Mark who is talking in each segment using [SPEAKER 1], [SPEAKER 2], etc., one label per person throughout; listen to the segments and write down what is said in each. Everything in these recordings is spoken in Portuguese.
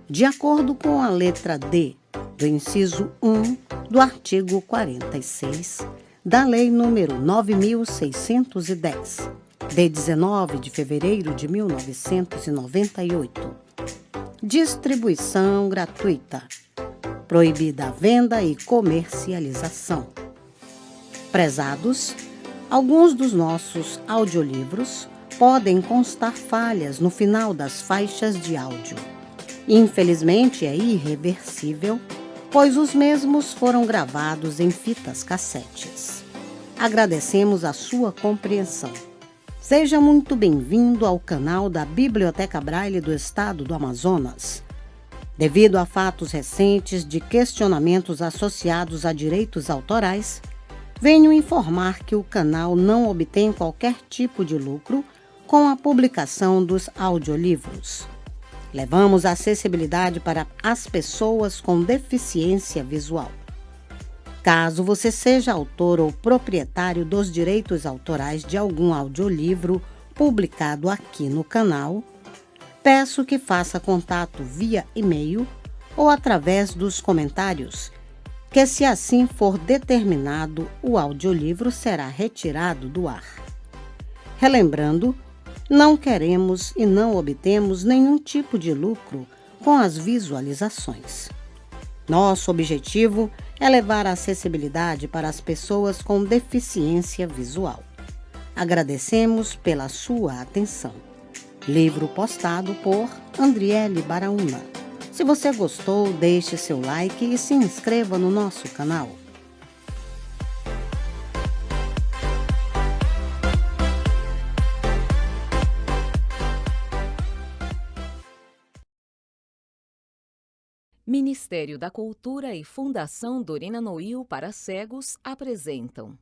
[SPEAKER 1] de acordo com a letra D do inciso 1 do artigo 46 da Lei nº 9.610, de 19 de fevereiro de 1998. Distribuição gratuita. Proibida a venda e comercialização. Prezados, alguns dos nossos audiolivros podem constar falhas no final das faixas de áudio. Infelizmente, é irreversível, pois os mesmos foram gravados em fitas cassetes. Agradecemos a sua compreensão. Seja muito bem-vindo ao canal da Biblioteca Braille do Estado do Amazonas. Devido a fatos recentes de questionamentos associados a direitos autorais, venho informar que o canal não obtém qualquer tipo de lucro com a publicação dos audiolivros. Levamos a acessibilidade para as pessoas com deficiência visual. Caso você seja autor ou proprietário dos direitos autorais de algum audiolivro publicado aqui no canal, peço que faça contato via e-mail ou através dos comentários, que, se assim for determinado, o audiolivro será retirado do ar. Relembrando, não queremos e não obtemos nenhum tipo de lucro com as visualizações. Nosso objetivo é levar a acessibilidade para as pessoas com deficiência visual. Agradecemos pela sua atenção. Livro postado por Andriele Baraúna. Se você gostou, deixe seu like e se inscreva no nosso canal.
[SPEAKER 2] Ministério da Cultura e Fundação Dorina Noil para Cegos apresentam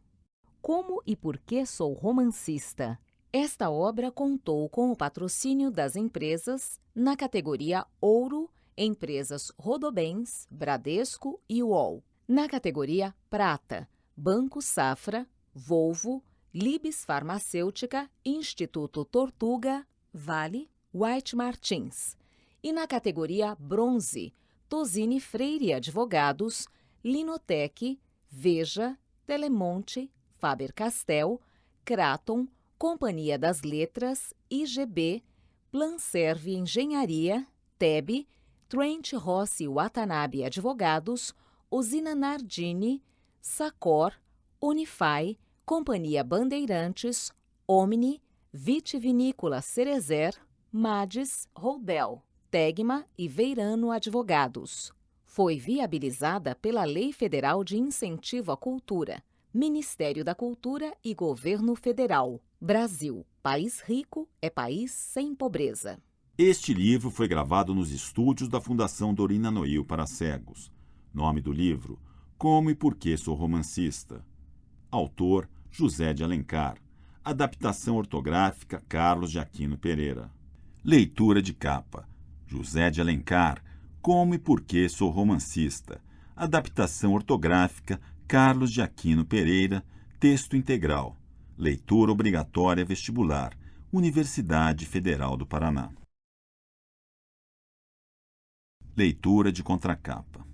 [SPEAKER 2] Como e Por que Sou Romancista? Esta obra contou com o patrocínio das empresas na categoria Ouro, Empresas Rodobens, Bradesco e UOL. Na categoria Prata, Banco Safra, Volvo, Libes Farmacêutica, Instituto Tortuga, Vale, White Martins. E na categoria Bronze, Tosini Freire Advogados, Linotec, Veja, Telemonte, Faber-Castell, Kraton, Companhia das Letras, IGB, Planserve Engenharia, TEB, Trent Rossi Watanabe Advogados, Usina Nardini, Sacor, Unify, Companhia Bandeirantes, Omni, Vitivinícola Cerezer, Mades, Roldel, Tegma e Veirano Advogados. Foi viabilizada pela Lei Federal de Incentivo à Cultura, Ministério da Cultura e Governo Federal. Brasil, país rico é país sem pobreza.
[SPEAKER 3] Este livro foi gravado nos estúdios da Fundação Dorina Noil para Cegos. Nome do livro: Como e Por que Sou Romancista. Autor: José de Alencar. Adaptação ortográfica: Carlos de Aquino Pereira. Leitura de capa: José de Alencar, Como e Por que Sou Romancista. Adaptação ortográfica: Carlos de Aquino Pereira. Texto integral. Leitura obrigatória vestibular. Universidade Federal do Paraná. Leitura de contracapa.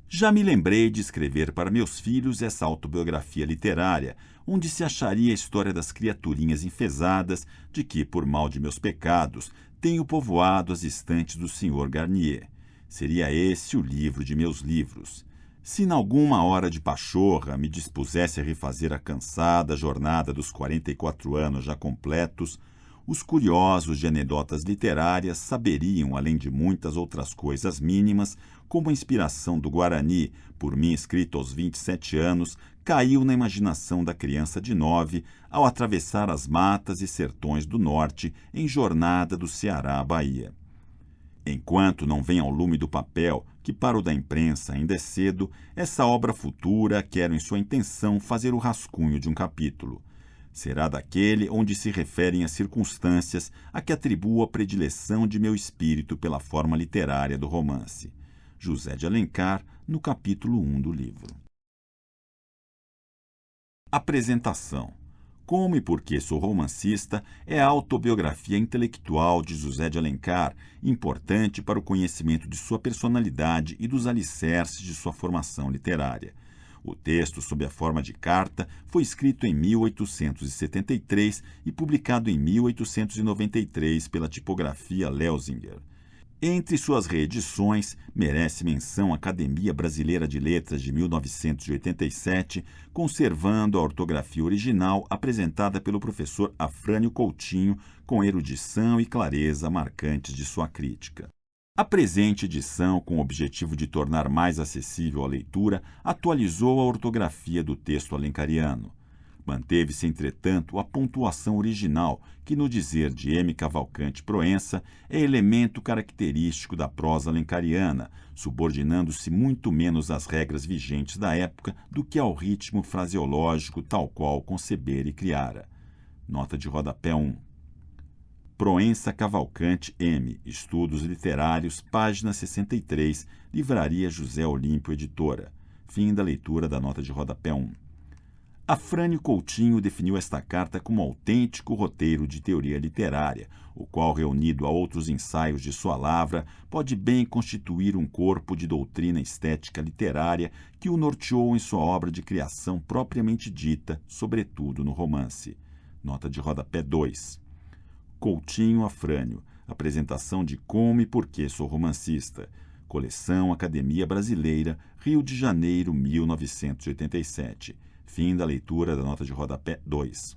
[SPEAKER 3] Já me lembrei de escrever para meus filhos essa autobiografia literária, onde se acharia a história das criaturinhas enfesadas de que, por mal de meus pecados, tenho povoado as estantes do Sr. Garnier. Seria esse o livro de meus livros. Se, em alguma hora de pachorra, me dispusesse a refazer a cansada jornada dos 44 anos já completos, os curiosos de anedotas literárias saberiam, além de muitas outras coisas mínimas, como a inspiração do Guarani, por mim escrito aos 27 anos, caiu na imaginação da criança de 9 ao atravessar as matas e sertões do norte em jornada do Ceará à Bahia. Enquanto não vem ao lume do papel, que para o da imprensa ainda é cedo, essa obra futura quero em sua intenção fazer o rascunho de um capítulo. Será daquele onde se referem as circunstâncias a que atribuo a predileção de meu espírito pela forma literária do romance. José de Alencar, no capítulo 1 do livro. Apresentação. Como e Por que Sou Romancista é a autobiografia intelectual de José de Alencar, importante para o conhecimento de sua personalidade e dos alicerces de sua formação literária. O texto, sob a forma de carta, foi escrito em 1873 e publicado em 1893 pela tipografia Leuzinger. Entre suas reedições, merece menção a Academia Brasileira de Letras de 1987, conservando a ortografia original apresentada pelo professor Afrânio Coutinho, com erudição e clareza marcantes de sua crítica. A presente edição, com o objetivo de tornar mais acessível a leitura, atualizou a ortografia do texto alencariano. Manteve-se, entretanto, a pontuação original, que, no dizer de M. Cavalcante Proença, é elemento característico da prosa alencariana, subordinando-se muito menos às regras vigentes da época do que ao ritmo fraseológico tal qual concebera e criara. Nota de rodapé 1. Proença Cavalcante M. Estudos Literários, página 63, Livraria José Olímpio Editora. Fim da leitura da nota de rodapé 1. Afrânio Coutinho definiu esta carta como autêntico roteiro de teoria literária, o qual, reunido a outros ensaios de sua lavra, pode bem constituir um corpo de doutrina estética literária que o norteou em sua obra de criação propriamente dita, sobretudo no romance. Nota de rodapé 2. Coutinho Afrânio, apresentação de Como e Por que Sou Romancista. Coleção Academia Brasileira, Rio de Janeiro, 1987. Fim da leitura da nota de rodapé 2.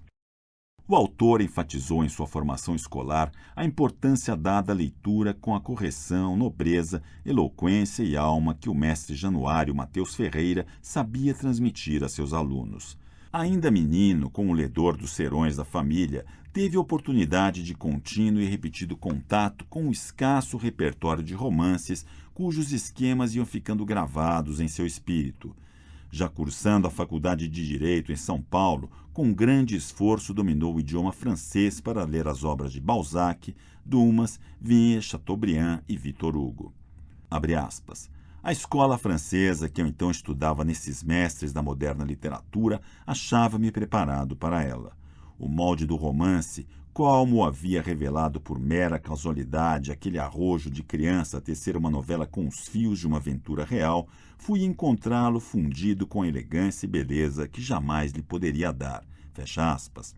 [SPEAKER 3] O autor enfatizou em sua formação escolar a importância dada à leitura com a correção, nobreza, eloquência e alma que o mestre Januário Mateus Ferreira sabia transmitir a seus alunos. Ainda menino, como ledor dos serões da família, teve oportunidade de contínuo e repetido contato com o escasso repertório de romances cujos esquemas iam ficando gravados em seu espírito. Já cursando a Faculdade de Direito em São Paulo, com grande esforço dominou o idioma francês para ler as obras de Balzac, Dumas, Vigne, Chateaubriand e Victor Hugo. Abre aspas. A escola francesa que eu então estudava nesses mestres da moderna literatura achava-me preparado para ela. O molde do romance, como o havia revelado por mera casualidade aquele arrojo de criança a tecer uma novela com os fios de uma aventura real, fui encontrá-lo fundido com a elegância e beleza que jamais lhe poderia dar. Fecha aspas.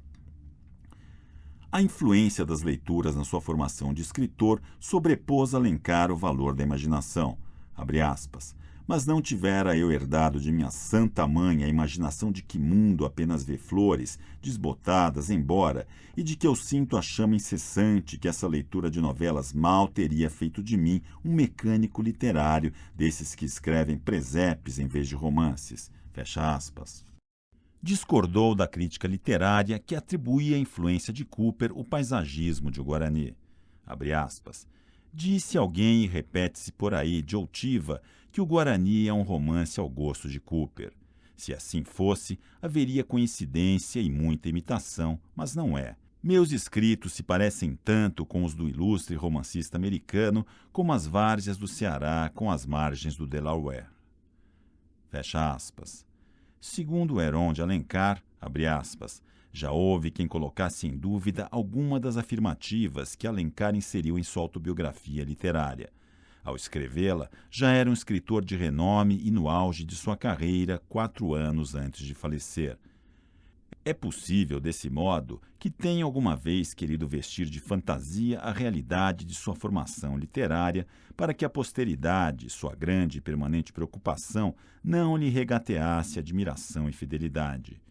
[SPEAKER 3] A influência das leituras na sua formação de escritor sobrepôs a Alencar o valor da imaginação. Abre aspas. Mas não tivera eu herdado de minha santa mãe a imaginação de que mundo apenas vê flores, desbotadas, embora, e de que eu sinto a chama incessante que essa leitura de novelas mal teria feito de mim um mecânico literário desses que escrevem presépios em vez de romances. Fecha aspas. Discordou da crítica literária que atribuía à influência de Cooper o paisagismo de O Guarani. Abre aspas. Disse alguém e repete-se por aí, de outiva, que O Guarani é um romance ao gosto de Cooper. Se assim fosse, haveria coincidência e muita imitação, mas não é. Meus escritos se parecem tanto com os do ilustre romancista americano como as várzeas do Ceará com as margens do Delaware. Fecha aspas. Segundo Heron de Alencar, abre aspas, já houve quem colocasse em dúvida alguma das afirmativas que Alencar inseriu em sua autobiografia literária. Ao escrevê-la, já era um escritor de renome e no auge de sua carreira 4 anos antes de falecer. É possível, desse modo, que tenha alguma vez querido vestir de fantasia a realidade de sua formação literária para que a posteridade, sua grande e permanente preocupação, não lhe regateasse admiração e fidelidade.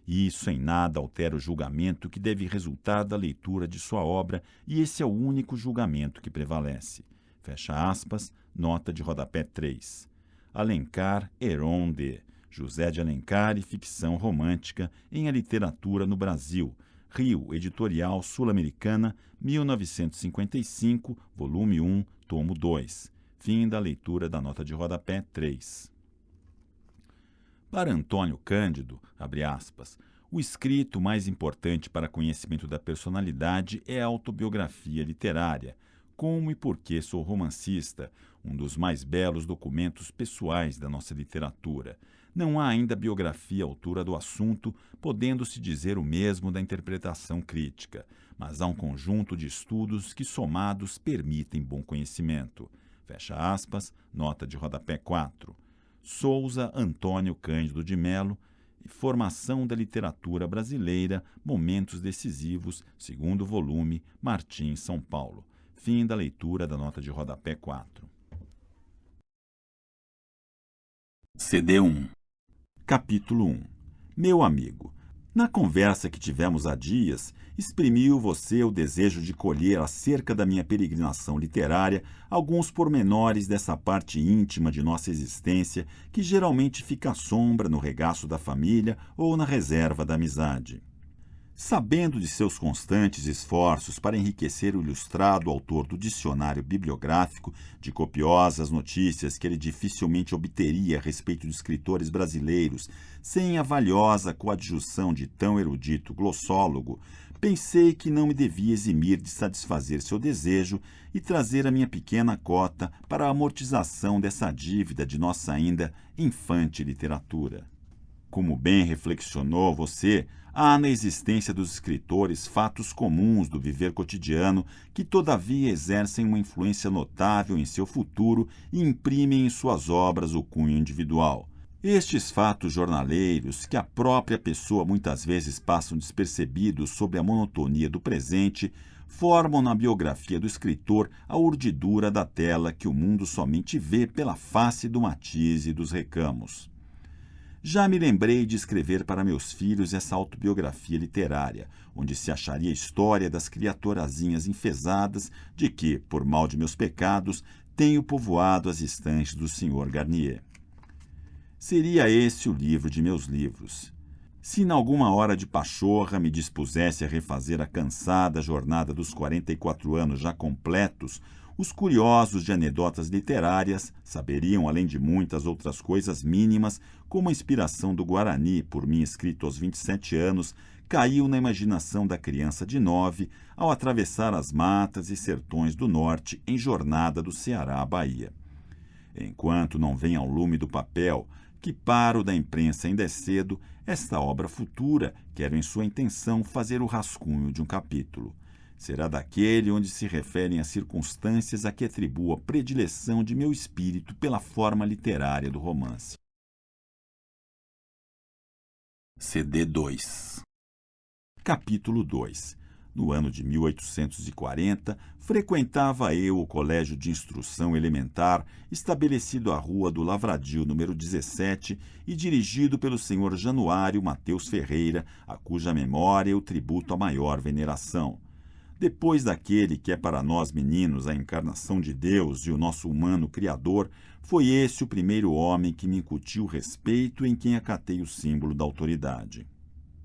[SPEAKER 3] Isso em nada altera o julgamento que deve resultar da leitura de sua obra e esse é o único julgamento que prevalece. Fecha aspas, nota de rodapé 3. Alencar, Heron de José de Alencar e Ficção Romântica em A Literatura no Brasil, Rio, Editorial Sul-Americana, 1955, volume 1, tomo 2. Fim da leitura da nota de rodapé 3. Para Antônio Cândido, abre aspas, o escrito mais importante para conhecimento da personalidade é a autobiografia literária. Como e por que sou romancista, um dos mais belos documentos pessoais da nossa literatura. Não há ainda biografia à altura do assunto, podendo-se dizer o mesmo da interpretação crítica, mas há um conjunto de estudos que, somados, permitem bom conhecimento. Fecha aspas, nota de rodapé 4. Souza Antônio Cândido de Melo, Formação da Literatura Brasileira, Momentos Decisivos, segundo volume, Martins, São Paulo. Fim da leitura da nota de rodapé 4. CD1. Capítulo 1. Meu amigo, na conversa que tivemos há dias, exprimiu você o desejo de colher acerca da minha peregrinação literária alguns pormenores dessa parte íntima de nossa existência que geralmente fica à sombra no regaço da família ou na reserva da amizade. Sabendo de seus constantes esforços para enriquecer o ilustrado autor do dicionário bibliográfico de copiosas notícias que ele dificilmente obteria a respeito de escritores brasileiros sem a valiosa coadjução de tão erudito glossólogo, pensei que não me devia eximir de satisfazer seu desejo e trazer a minha pequena cota para a amortização dessa dívida de nossa ainda infante literatura. Como bem reflexionou você, há na existência dos escritores fatos comuns do viver cotidiano que, todavia, exercem uma influência notável em seu futuro e imprimem em suas obras o cunho individual. Estes fatos jornaleiros, que a própria pessoa muitas vezes passam despercebidos sob a monotonia do presente, formam na biografia do escritor a urdidura da tela que o mundo somente vê pela face do matiz e dos recamos. Já me lembrei de escrever para meus filhos essa autobiografia literária, onde se acharia a história das criaturazinhas enfesadas de que, por mal de meus pecados, tenho povoado as estantes do Sr. Garnier. Seria esse o livro de meus livros. Se em alguma hora de pachorra me dispusesse a refazer a cansada jornada dos 44 anos já completos, os curiosos de anedotas literárias saberiam, além de muitas outras coisas mínimas, como a inspiração do Guarani, por mim escrito aos 27 anos, caiu na imaginação da criança de 9 ao atravessar as matas e sertões do norte em jornada do Ceará à Bahia. Enquanto não vem ao lume do papel, que para o da imprensa ainda é cedo, esta obra futura quero em sua intenção fazer o rascunho de um capítulo. Será daquele onde se referem as circunstâncias a que atribuo a predileção de meu espírito pela forma literária do romance. CD 2. Capítulo 2. No ano de 1840, frequentava eu o colégio de instrução elementar, estabelecido à Rua do Lavradio, número 17, e dirigido pelo senhor Januário Mateus Ferreira, a cuja memória eu tributo a maior veneração. Depois daquele que é para nós meninos a encarnação de Deus e o nosso humano Criador, foi esse o primeiro homem que me incutiu respeito e em quem acatei o símbolo da autoridade.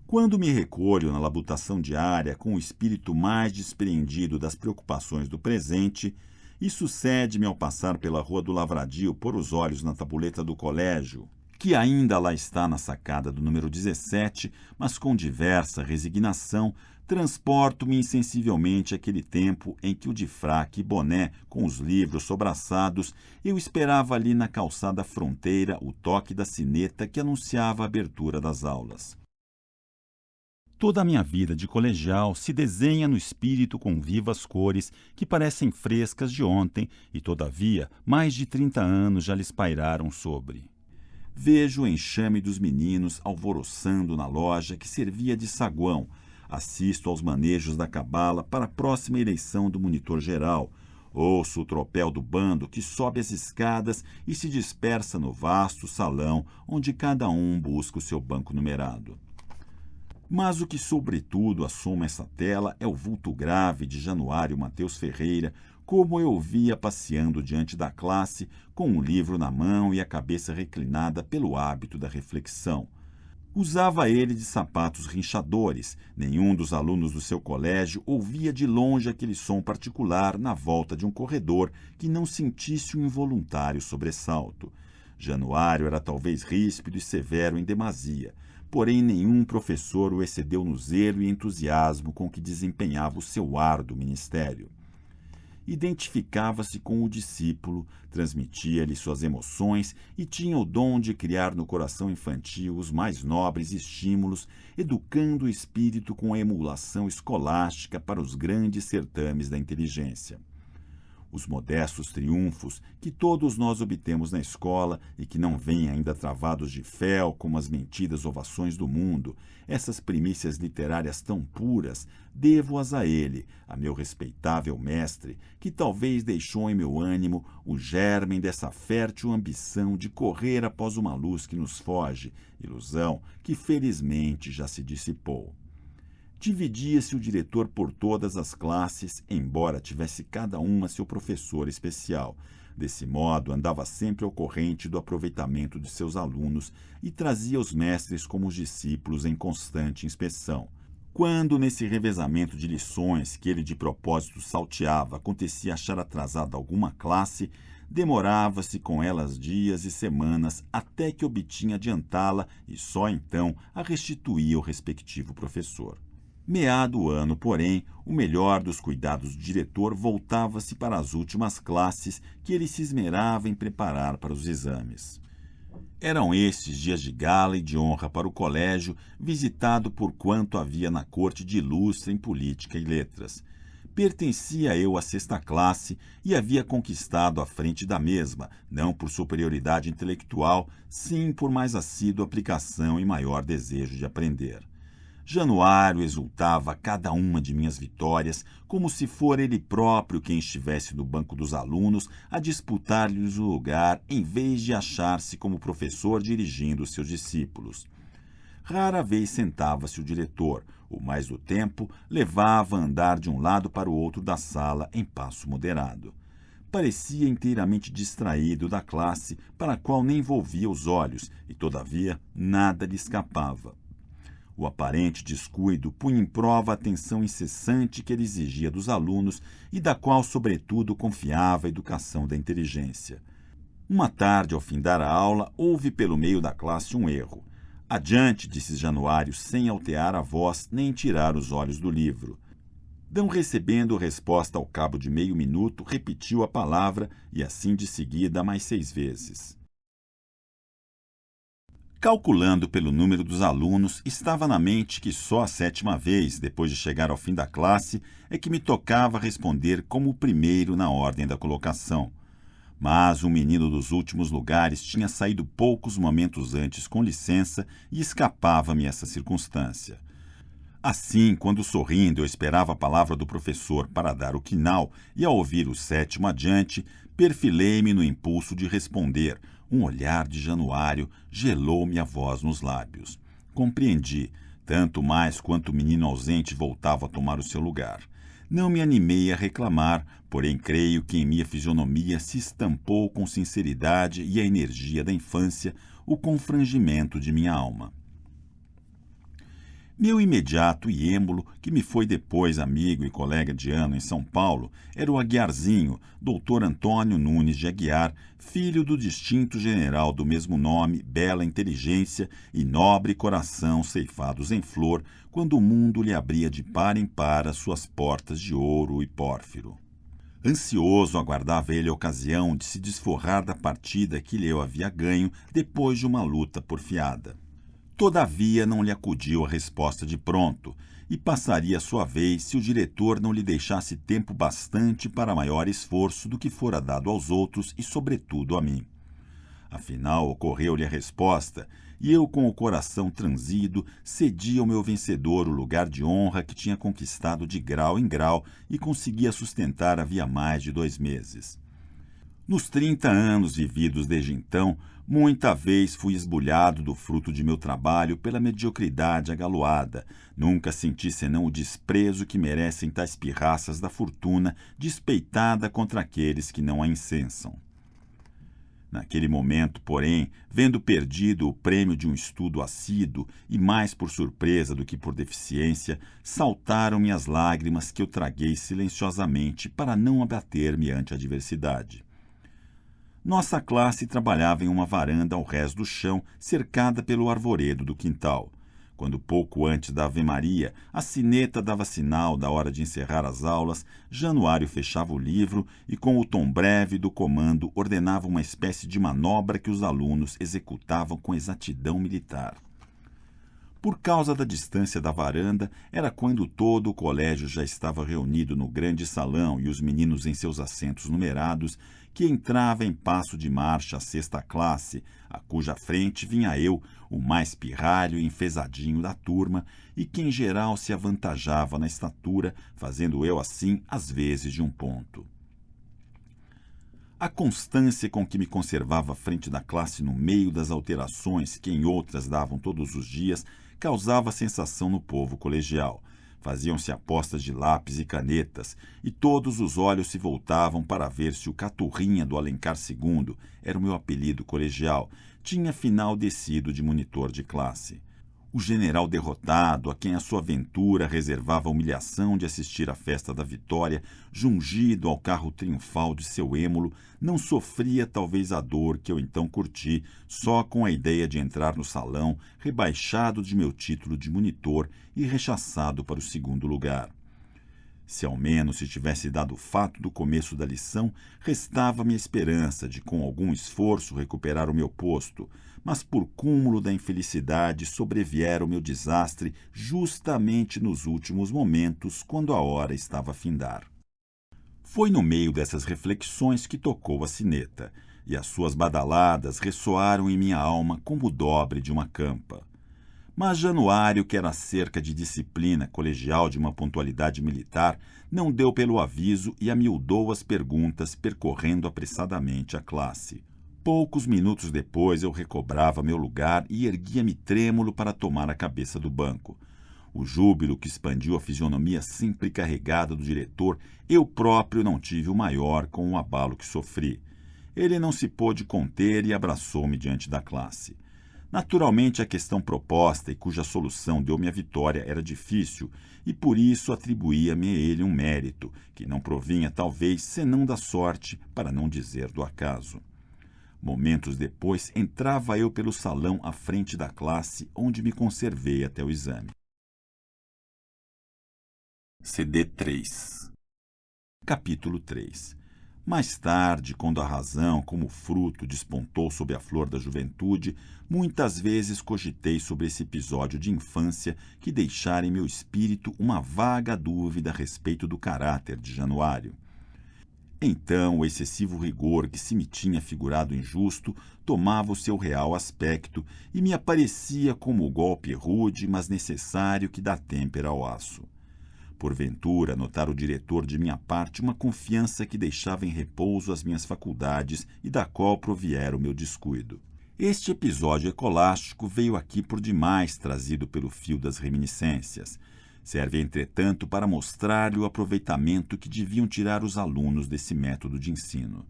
[SPEAKER 3] Quando me recolho na labutação diária com o espírito mais despreendido das preocupações do presente, e sucede-me ao passar pela Rua do Lavradio pôr os olhos na tabuleta do colégio, que ainda lá está na sacada do número 17, mas com diversa resignação, transporto-me insensivelmente àquele tempo em que o de fraque e boné, com os livros sobraçados, eu esperava ali na calçada fronteira o toque da sineta que anunciava a abertura das aulas. Toda a minha vida de colegial se desenha no espírito com vivas cores que parecem frescas de ontem e, todavia, mais de 30 anos já lhes pairaram sobre. Vejo o enxame dos meninos alvoroçando na loja que servia de saguão. Assisto aos manejos da cabala para a próxima eleição do monitor geral. Ouço o tropel do bando que sobe as escadas e se dispersa no vasto salão onde cada um busca o seu banco numerado. Mas o que sobretudo assoma essa tela é o vulto grave de Januário Mateus Ferreira, como eu o via passeando diante da classe, com um livro na mão e a cabeça reclinada pelo hábito da reflexão. Usava ele de sapatos rinchadores. Nenhum dos alunos do seu colégio ouvia de longe aquele som particular na volta de um corredor que não sentisse um involuntário sobressalto. Januário era talvez ríspido e severo em demasia, porém nenhum professor o excedeu no zelo e entusiasmo com que desempenhava o seu árduo ministério. identificava-se com o discípulo, transmitia-lhe suas emoções e tinha o dom de criar no coração infantil os mais nobres estímulos, educando o espírito com a emulação escolástica para os grandes certames da inteligência. Os modestos triunfos que todos nós obtemos na escola e que não vêm ainda travados de fel como as mentidas ovações do mundo, essas primícias literárias tão puras, devo-as a ele, a meu respeitável mestre, que talvez deixou em meu ânimo o germen dessa fértil ambição de correr após uma luz que nos foge, ilusão que felizmente já se dissipou. Dividia-se o diretor por todas as classes, embora tivesse cada uma seu professor especial. Desse modo, andava sempre ao corrente do aproveitamento de seus alunos e trazia os mestres como os discípulos em constante inspeção. Quando, nesse revezamento de lições que ele de propósito salteava, acontecia achar atrasada alguma classe, demorava-se com elas dias e semanas até que obtinha adiantá-la e só então a restituía ao respectivo professor. Meado o ano, porém, o melhor dos cuidados do diretor voltava-se para as últimas classes que ele se esmerava em preparar para os exames. Eram estes dias de gala e de honra para o colégio, visitado por quanto havia na corte de ilustre em política e letras. Pertencia eu à 6ª classe e havia conquistado a frente da mesma, não por superioridade intelectual, sim por mais assídua aplicação e maior desejo de aprender. Januário exultava a cada uma de minhas vitórias, como se fora ele próprio quem estivesse no banco dos alunos a disputar-lhes o lugar, em vez de achar-se como professor dirigindo os seus discípulos. Rara vez sentava-se o diretor, o mais do tempo levava a andar de um lado para o outro da sala em passo moderado. Parecia inteiramente distraído da classe, para a qual nem volvia os olhos, e, todavia, nada lhe escapava. O aparente descuido punha em prova a atenção incessante que ele exigia dos alunos e da qual, sobretudo, confiava a educação da inteligência. Uma tarde, ao findar a aula, houve pelo meio da classe um erro. Adiante, disse Januário, sem altear a voz nem tirar os olhos do livro. Não recebendo resposta ao cabo de meio minuto, repetiu a palavra e assim de seguida mais 6 vezes. Calculando pelo número dos alunos, estava na mente que só a 7ª vez, depois de chegar ao fim da classe, é que me tocava responder como o primeiro na ordem da colocação. Mas um menino dos últimos lugares tinha saído poucos momentos antes com licença e escapava-me essa circunstância. Assim, quando sorrindo eu esperava a palavra do professor para dar o quinal e ao ouvir o 7º adiante, perfilei-me no impulso de responder. Um olhar de Januário gelou-me a voz nos lábios. Compreendi, tanto mais quanto o menino ausente voltava a tomar o seu lugar. Não me animei a reclamar, porém creio que em minha fisionomia se estampou com sinceridade e a energia da infância o confrangimento de minha alma. Meu imediato e êmulo, que me foi depois amigo e colega de ano em São Paulo, era o Aguiarzinho, doutor Antônio Nunes de Aguiar, filho do distinto general do mesmo nome, bela inteligência e nobre coração ceifados em flor, quando o mundo lhe abria de par em par as suas portas de ouro e pórfiro. Ansioso aguardava ele a ocasião de se desforrar da partida que lhe eu havia ganho depois de uma luta porfiada. Todavia não lhe acudiu a resposta de pronto, e passaria a sua vez se o diretor não lhe deixasse tempo bastante para maior esforço do que fora dado aos outros e, sobretudo, a mim. Afinal, ocorreu-lhe a resposta, e eu, com o coração transido, cedi ao meu vencedor o lugar de honra que tinha conquistado de grau em grau e conseguia sustentar havia mais de 2 meses. Nos 30 anos vividos desde então, muita vez fui esbulhado do fruto de meu trabalho pela mediocridade agaloada. Nunca senti senão o desprezo que merecem tais pirraças da fortuna, despeitada contra aqueles que não a incensam. Naquele momento, porém, vendo perdido o prêmio de um estudo assíduo, e mais por surpresa do que por deficiência, saltaram-me as lágrimas que eu traguei silenciosamente para não abater-me ante a adversidade. Nossa classe trabalhava em uma varanda ao rés do chão, cercada pelo arvoredo do quintal. Quando pouco antes da Ave-Maria, a sineta dava sinal da hora de encerrar as aulas, Januário fechava o livro e, com o tom breve do comando, ordenava uma espécie de manobra que os alunos executavam com exatidão militar. Por causa da distância da varanda, era quando todo o colégio já estava reunido no grande salão e os meninos em seus assentos numerados, que entrava em passo de marcha a sexta classe, a cuja frente vinha eu, o mais pirralho e enfesadinho da turma, e que em geral se avantajava na estatura, fazendo eu assim às vezes de um ponto. A constância com que me conservava à frente da classe no meio das alterações que em outras davam todos os dias causava sensação no povo colegial. Faziam-se apostas de lápis e canetas, e todos os olhos se voltavam para ver se o Caturrinha do Alencar II, era o meu apelido colegial, tinha afinal descido de monitor de classe. O general derrotado, a quem a sua aventura reservava a humilhação de assistir à festa da vitória, jungido ao carro triunfal de seu êmulo, não sofria talvez a dor que eu então curti, só com a ideia de entrar no salão, rebaixado de meu título de monitor e rechaçado para o segundo lugar. Se ao menos se tivesse dado o fato do começo da lição, restava-me a esperança de, com algum esforço, recuperar o meu posto, mas por cúmulo da infelicidade sobreviera o meu desastre justamente nos últimos momentos, quando a hora estava a findar. Foi no meio dessas reflexões que tocou a sineta, e as suas badaladas ressoaram em minha alma como o dobre de uma campa. Mas Januário, que era cerca de disciplina colegial de uma pontualidade militar, não deu pelo aviso e amiudou as perguntas, percorrendo apressadamente a classe. Poucos minutos depois eu recobrava meu lugar e erguia-me trêmulo para tomar a cabeça do banco. O júbilo que expandiu a fisionomia sempre carregada do diretor, eu próprio não tive o maior com o abalo que sofri. Ele não se pôde conter e abraçou-me diante da classe. Naturalmente, a questão proposta e cuja solução deu-me a vitória era difícil, e por isso atribuía-me a ele um mérito, que não provinha talvez senão da sorte, para não dizer do acaso. Momentos depois, entrava eu pelo salão à frente da classe, onde me conservei até o exame. CD 3. Capítulo 3. Mais tarde, quando a razão, como fruto, despontou sob a flor da juventude, muitas vezes cogitei sobre esse episódio de infância que deixara em meu espírito uma vaga dúvida a respeito do caráter de Januário. Então, o excessivo rigor que se me tinha figurado injusto tomava o seu real aspecto e me aparecia como o golpe rude, mas necessário, que dá têmpera ao aço. Porventura, notara o diretor de minha parte uma confiança que deixava em repouso as minhas faculdades e da qual proviera o meu descuido. Este episódio ecolástico veio aqui por demais trazido pelo fio das reminiscências. Serve, entretanto, para mostrar-lhe o aproveitamento que deviam tirar os alunos desse método de ensino.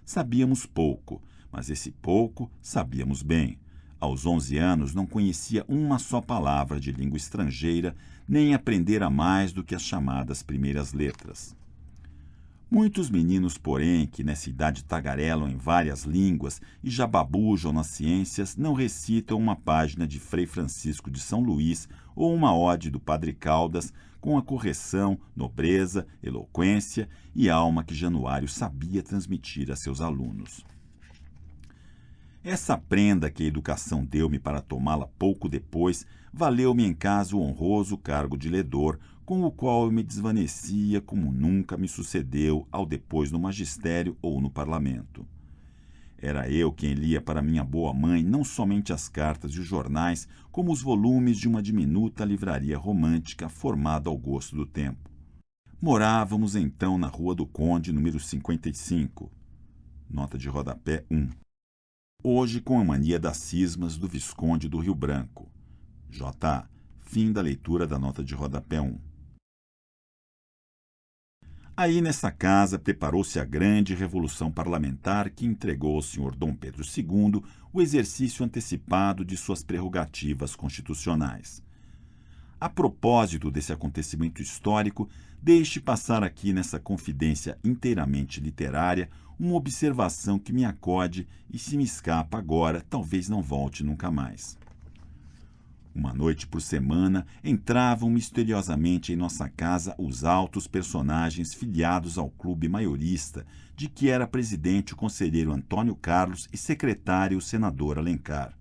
[SPEAKER 3] Sabíamos pouco, mas esse pouco sabíamos bem. Aos 11 anos não conhecia uma só palavra de língua estrangeira, nem aprendera mais do que as chamadas primeiras letras. Muitos meninos, porém, que nessa idade tagarelam em várias línguas e já babujam nas ciências, não recitam uma página de Frei Francisco de São Luís ou uma ode do Padre Caldas com a correção, nobreza, eloquência e alma que Januário sabia transmitir a seus alunos. Essa prenda que a educação deu-me para tomá-la pouco depois, valeu-me em casa o honroso cargo de ledor, com o qual eu me desvanecia como nunca me sucedeu ao depois no magistério ou no parlamento. Era eu quem lia para minha boa mãe não somente as cartas e os jornais, como os volumes de uma diminuta livraria romântica formada ao gosto do tempo. Morávamos então na Rua do Conde, número 55, nota de rodapé 1. Hoje com a mania das cismas do Visconde do Rio Branco. J.A. Fim da leitura da nota de rodapé 1. Aí nessa casa preparou-se a grande revolução parlamentar que entregou ao Sr. Dom Pedro II o exercício antecipado de suas prerrogativas constitucionais. A propósito desse acontecimento histórico, deixe passar aqui nessa confidência inteiramente literária uma observação que me acode e, se me escapa agora, talvez não volte nunca mais. Uma noite por semana, entravam misteriosamente em nossa casa os altos personagens filiados ao clube maiorista, de que era presidente o conselheiro Antônio Carlos e secretário o senador Alencar.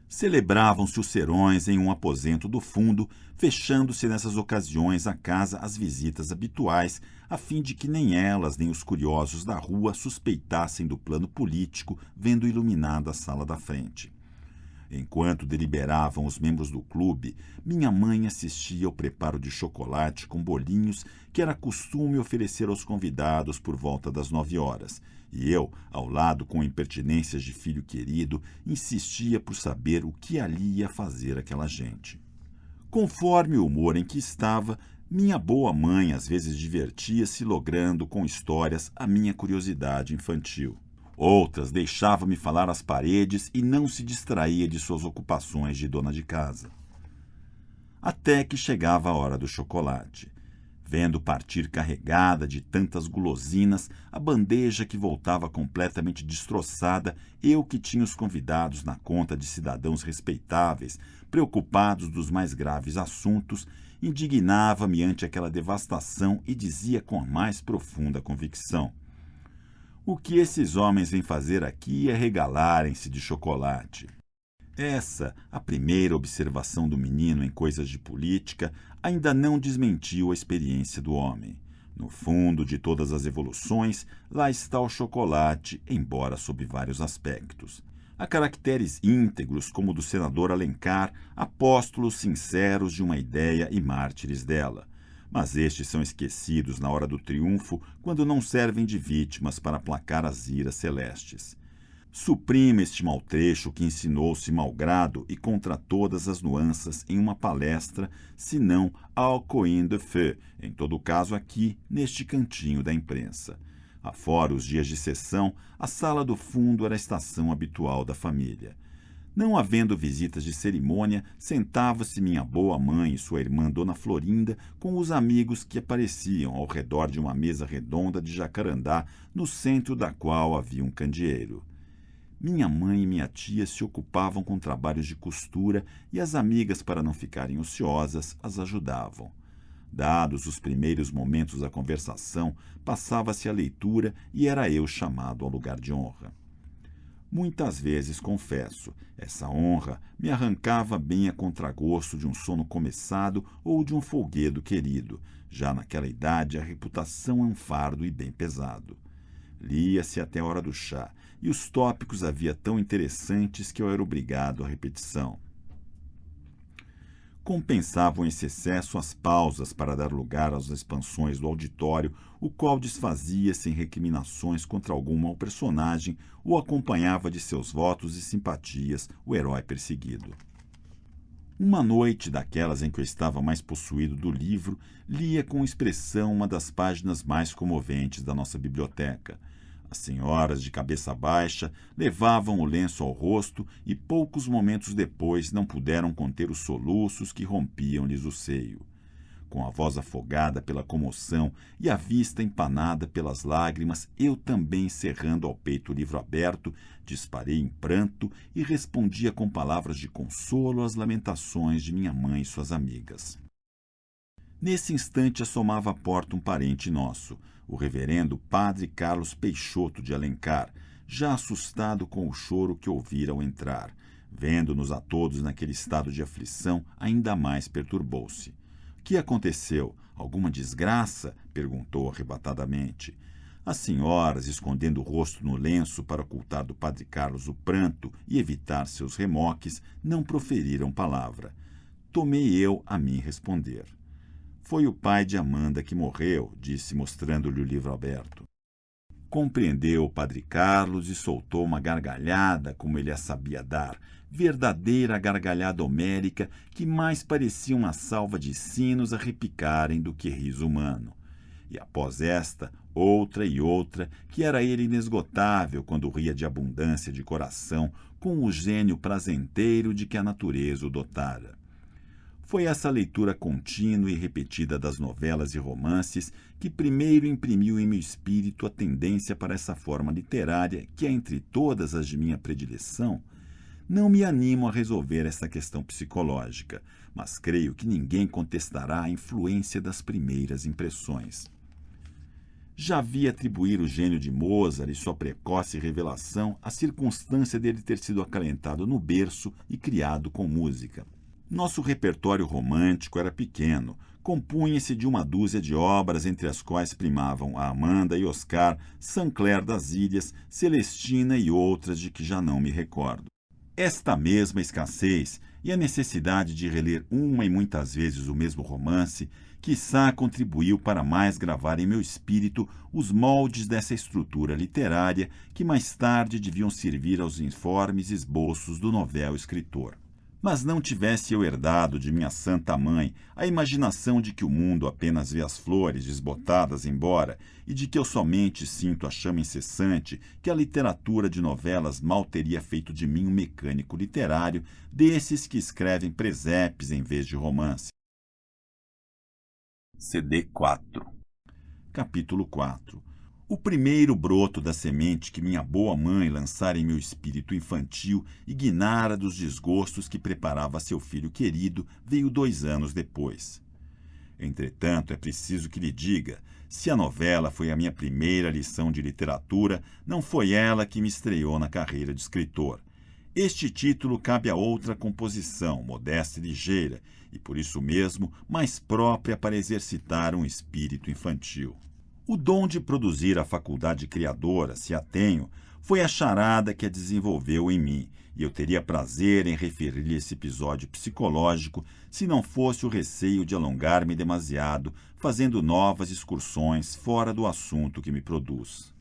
[SPEAKER 3] Celebravam-se os serões em um aposento do fundo, fechando-se nessas ocasiões à casa as visitas habituais, a fim de que nem elas nem os curiosos da rua suspeitassem do plano político, vendo iluminada a sala da frente. Enquanto deliberavam os membros do clube, minha mãe assistia ao preparo de chocolate com bolinhos que era costume oferecer aos convidados por volta das 9 horas, e eu, ao lado com impertinências de filho querido, insistia por saber o que ali ia fazer aquela gente. Conforme o humor em que estava, minha boa mãe às vezes divertia-se logrando com histórias a minha curiosidade infantil. Outras deixava-me falar às paredes e não se distraía de suas ocupações de dona de casa. Até que chegava a hora do chocolate. Vendo partir carregada de tantas gulosinas, a bandeja que voltava completamente destroçada, eu que tinha os convidados na conta de cidadãos respeitáveis, preocupados dos mais graves assuntos, indignava-me ante aquela devastação e dizia com a mais profunda convicção: o que esses homens vêm fazer aqui é regalarem-se de chocolate. Essa, a primeira observação do menino em coisas de política, ainda não desmentiu a experiência do homem. No fundo de todas as evoluções, lá está o chocolate, embora sob vários aspectos. Há caracteres íntegros, como o do senador Alencar, apóstolos sinceros de uma ideia e mártires dela. Mas estes são esquecidos na hora do triunfo, quando não servem de vítimas para aplacar as iras celestes. Suprima este maltrecho que ensinou-se malgrado e contra todas as nuanças em uma palestra, senão ao coin de feu, em todo caso aqui, neste cantinho da imprensa. Afora os dias de sessão, a sala do fundo era a estação habitual da família. Não havendo visitas de cerimônia, sentava-se minha boa mãe e sua irmã Dona Florinda com os amigos que apareciam ao redor de uma mesa redonda de jacarandá, no centro da qual havia um candeeiro. Minha mãe e minha tia se ocupavam com trabalhos de costura e as amigas, para não ficarem ociosas, as ajudavam. Dados os primeiros momentos da conversação, passava-se a leitura e era eu chamado ao lugar de honra. Muitas vezes, confesso, essa honra me arrancava bem a contragosto de um sono começado ou de um folguedo querido. Já naquela idade, a reputação é um fardo e bem pesado. Lia-se até a hora do chá, e os tópicos havia tão interessantes que eu era obrigado à repetição. Compensavam esse excesso as pausas para dar lugar às expansões do auditório, o qual desfazia-se em recriminações contra algum mau personagem ou acompanhava de seus votos e simpatias o herói perseguido. Uma noite daquelas em que eu estava mais possuído do livro, lia com expressão uma das páginas mais comoventes da nossa biblioteca. As senhoras, de cabeça baixa, levavam o lenço ao rosto e poucos momentos depois não puderam conter os soluços que rompiam-lhes o seio. Com a voz afogada pela comoção e a vista empanada pelas lágrimas, eu também, cerrando ao peito o livro aberto, disparei em pranto e respondia com palavras de consolo às lamentações de minha mãe e suas amigas. Nesse instante assomava à porta um parente nosso, o reverendo padre Carlos Peixoto de Alencar, já assustado com o choro que ouvira ao entrar. Vendo-nos a todos naquele estado de aflição, ainda mais perturbou-se. — Que aconteceu? Alguma desgraça? Perguntou arrebatadamente. As senhoras, escondendo o rosto no lenço para ocultar do padre Carlos o pranto e evitar seus remoques, não proferiram palavra. Tomei eu a mim responder. Foi o pai de Amanda que morreu, disse, mostrando-lhe o livro aberto. Compreendeu o padre Carlos e soltou uma gargalhada como ele a sabia dar, verdadeira gargalhada homérica que mais parecia uma salva de sinos a repicarem do que riso humano. E após esta, outra e outra, que era ele inesgotável quando ria de abundância de coração, com o gênio prazenteiro de que a natureza o dotara. Foi essa leitura contínua e repetida das novelas e romances que primeiro imprimiu em meu espírito a tendência para essa forma literária que é entre todas as de minha predileção. Não me animo a resolver essa questão psicológica, mas creio que ninguém contestará a influência das primeiras impressões. Já vi atribuir o gênio de Mozart e sua precoce revelação à circunstância dele ter sido acalentado no berço e criado com música. Nosso repertório romântico era pequeno, compunha-se de uma dúzia de obras, entre as quais primavam a Amanda e Oscar, Saint-Clair das Ilhas, Celestina e outras de que já não me recordo. Esta mesma escassez e a necessidade de reler uma e muitas vezes o mesmo romance, quiçá contribuiu para mais gravar em meu espírito os moldes dessa estrutura literária que mais tarde deviam servir aos informes esboços do novel escritor. Mas não tivesse eu herdado de minha santa mãe a imaginação de que o mundo apenas vê as flores desbotadas embora e de que eu somente sinto a chama incessante, que a literatura de novelas mal teria feito de mim um mecânico literário desses que escrevem presépios em vez de romance. CD 4. Capítulo 4. O primeiro broto da semente que minha boa mãe lançara em meu espírito infantil e guinara dos desgostos que preparava a seu filho querido veio 2 anos depois. Entretanto, é preciso que lhe diga, se a novela foi a minha primeira lição de literatura, não foi ela que me estreou na carreira de escritor. Este título cabe a outra composição, modesta e ligeira, e por isso mesmo mais própria para exercitar um espírito infantil. O dom de produzir a faculdade criadora, se a tenho, foi a charada que a desenvolveu em mim, e eu teria prazer em referir-lhe esse episódio psicológico se não fosse o receio de alongar-me demasiado, fazendo novas excursões fora do assunto que me produz.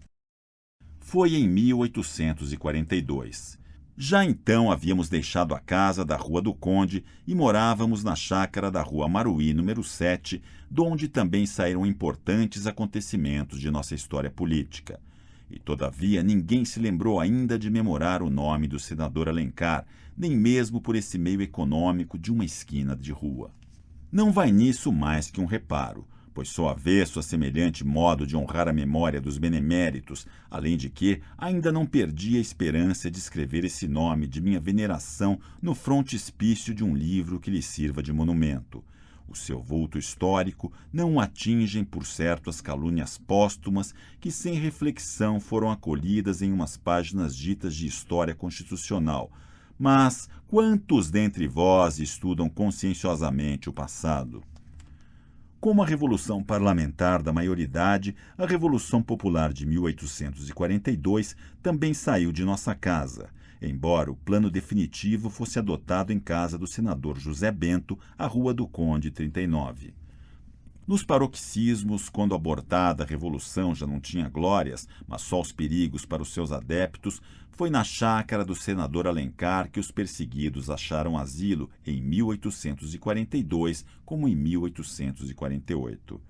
[SPEAKER 3] Foi em 1842. Já então havíamos deixado a casa da Rua do Conde e morávamos na chácara da Rua Maruí, número 7, donde também saíram importantes acontecimentos de nossa história política. E, todavia, ninguém se lembrou ainda de memorar o nome do senador Alencar, nem mesmo por esse meio econômico de uma esquina de rua. Não vai nisso mais que um reparo, pois sou avesso a semelhante modo de honrar a memória dos beneméritos, além de que ainda não perdi a esperança de escrever esse nome de minha veneração no frontispício de um livro que lhe sirva de monumento. O seu vulto histórico não o atingem, por certo, as calúnias póstumas que, sem reflexão, foram acolhidas em umas páginas ditas de história constitucional. Mas quantos dentre vós estudam conscienciosamente o passado? Como a Revolução Parlamentar da Maioridade, a Revolução Popular de 1842 também saiu de nossa casa, embora o plano definitivo fosse adotado em casa do senador José Bento, à Rua do Conde 39. Nos paroxismos, quando abortada a Revolução já não tinha glórias, mas só os perigos para os seus adeptos, foi na chácara do senador Alencar que os perseguidos acharam asilo em 1842, como em 1848.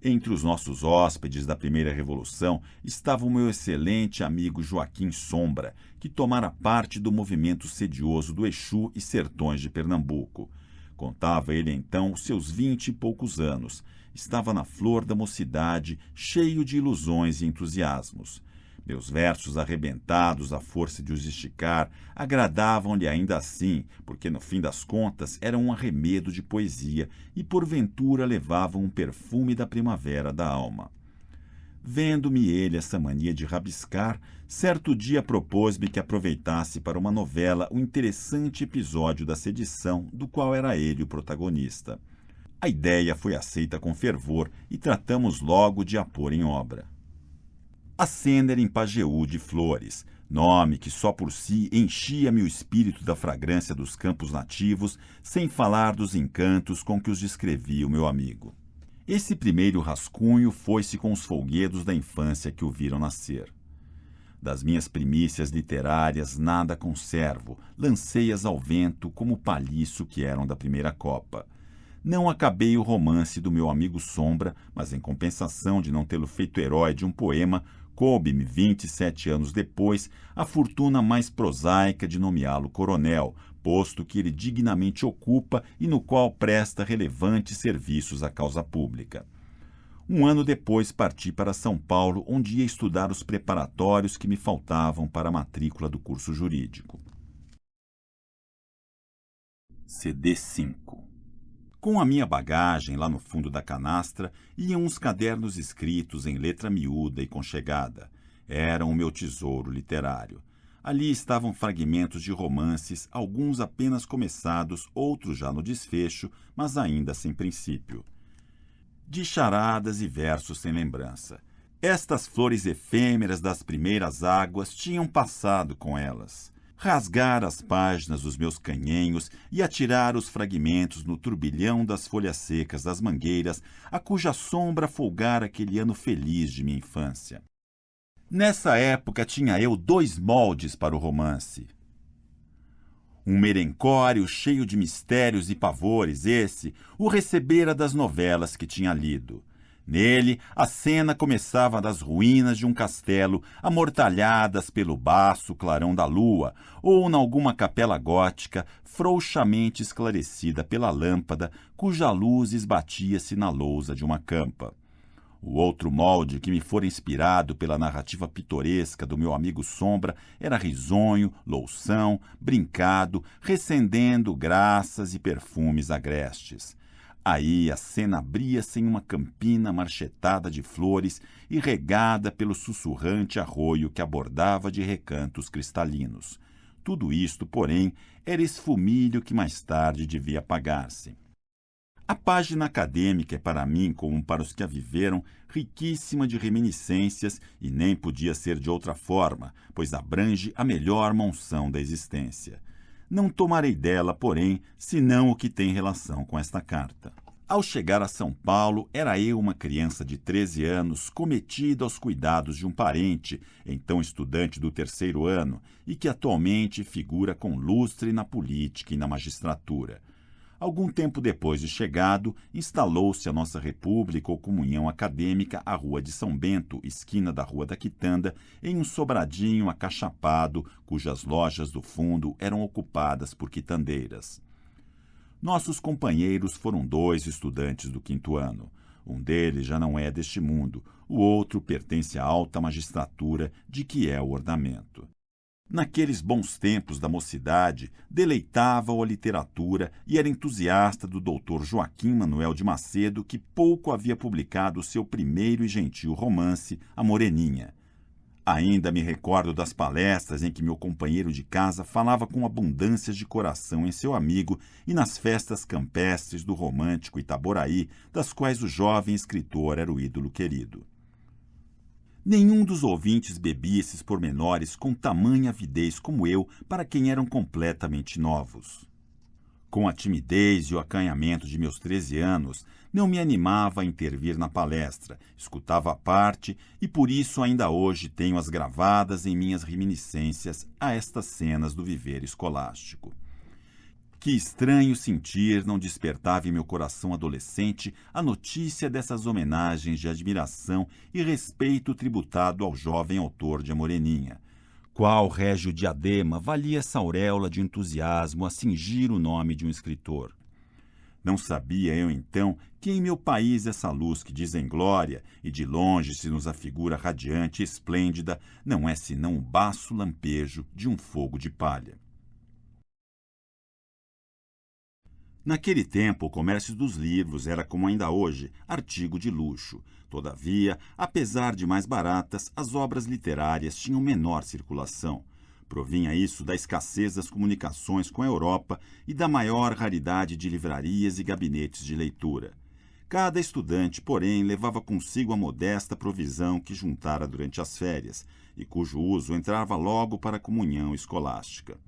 [SPEAKER 3] Entre os nossos hóspedes da primeira Revolução estava o meu excelente amigo Joaquim Sombra, que tomara parte do movimento sedioso do Exu e sertões de Pernambuco. Contava ele então os seus 20 e poucos anos. Estava na flor da mocidade, cheio de ilusões e entusiasmos. Meus versos arrebentados à força de os esticar agradavam-lhe ainda assim, porque no fim das contas eram um arremedo de poesia e porventura levavam um perfume da primavera da alma. Vendo-me ele essa mania de rabiscar, certo dia propôs-me que aproveitasse para uma novela o interessante episódio da sedição, do qual era ele o protagonista. A ideia foi aceita com fervor e tratamos logo de a pôr em obra. A cena era em Pajeú de Flores, nome que só por si enchia-me o espírito da fragrância dos campos nativos, sem falar dos encantos com que os descrevia o meu amigo. Esse primeiro rascunho foi-se com os folguedos da infância que o viram nascer. Das minhas primícias literárias nada conservo, lancei-as ao vento como palhiço que eram da primeira copa. Não acabei o romance do meu amigo Sombra, mas em compensação de não tê-lo feito herói de um poema, coube-me 27 anos depois a fortuna mais prosaica de nomeá-lo coronel, posto que ele dignamente ocupa e no qual presta relevantes serviços à causa pública. Um ano depois parti para São Paulo, onde ia estudar os preparatórios que me faltavam para a matrícula do curso jurídico. CD5. Com a minha bagagem lá no fundo da canastra iam uns cadernos escritos em letra miúda e conchegada. Eram o meu tesouro literário. Ali estavam fragmentos de romances, alguns apenas começados, outros já no desfecho, mas ainda sem princípio. De charadas e versos sem lembrança. Estas flores efêmeras das primeiras águas tinham passado com elas. Rasgar as páginas dos meus canhenhos e atirar os fragmentos no turbilhão das folhas secas das mangueiras, a cuja sombra folgara aquele ano feliz de minha infância. Nessa época tinha eu 2 moldes para o romance. Um merencório cheio de mistérios e pavores, esse o recebera das novelas que tinha lido. Nele, a cena começava das ruínas de um castelo, amortalhadas pelo baço clarão da lua, ou nalguma capela gótica, frouxamente esclarecida pela lâmpada, cuja luz esbatia-se na lousa de uma campa. O outro molde que me fora inspirado pela narrativa pitoresca do meu amigo Sombra era risonho, loução, brincado, recendendo graças e perfumes agrestes. Aí a cena abria-se em uma campina marchetada de flores e regada pelo sussurrante arroio que abordava de recantos cristalinos. Tudo isto, porém, era esfumilho que mais tarde devia apagar-se. A página acadêmica é para mim, como para os que a viveram, riquíssima de reminiscências e nem podia ser de outra forma, pois abrange a melhor monção da existência. Não tomarei dela, porém, senão o que tem relação com esta carta. Ao chegar a São Paulo, era eu uma criança de 13 anos, cometida aos cuidados de um parente, então estudante do 3º ano, e que atualmente figura com lustre na política e na magistratura. Algum tempo depois de chegado, instalou-se a nossa República ou Comunhão Acadêmica à Rua de São Bento, esquina da Rua da Quitanda, em um sobradinho acachapado, cujas lojas do fundo eram ocupadas por quitandeiras. Nossos companheiros foram 2 estudantes do 5º ano. Um deles já não é deste mundo, o outro pertence à alta magistratura, de que é o ornamento. Naqueles bons tempos da mocidade, deleitava-o a literatura e era entusiasta do Dr. Joaquim Manuel de Macedo, que pouco havia publicado seu primeiro e gentil romance, A Moreninha. Ainda me recordo das palestras em que meu companheiro de casa falava com abundância de coração em seu amigo e nas festas campestres do romântico Itaboraí, das quais o jovem escritor era o ídolo querido. Nenhum dos ouvintes bebia esses pormenores com tamanha avidez como eu, para quem eram completamente novos. Com a timidez e o acanhamento de meus 13 anos, não me animava a intervir na palestra, escutava à parte e por isso ainda hoje tenho-as gravadas em minhas reminiscências a estas cenas do viver escolástico. Que estranho sentir não despertava em meu coração adolescente a notícia dessas homenagens de admiração e respeito tributado ao jovem autor de A Moreninha. Qual régio diadema valia essa auréola de entusiasmo a cingir o nome de um escritor? Não sabia eu, então, que em meu país essa luz que dizem glória e de longe se nos afigura radiante e esplêndida não é senão o baço lampejo de um fogo de palha. Naquele tempo, o comércio dos livros era, como ainda hoje, artigo de luxo. Todavia, apesar de mais baratas, as obras literárias tinham menor circulação. Provinha isso da escassez das comunicações com a Europa e da maior raridade de livrarias e gabinetes de leitura. Cada estudante, porém, levava consigo a modesta provisão que juntara durante as férias, e cujo uso entrava logo para a comunhão escolástica.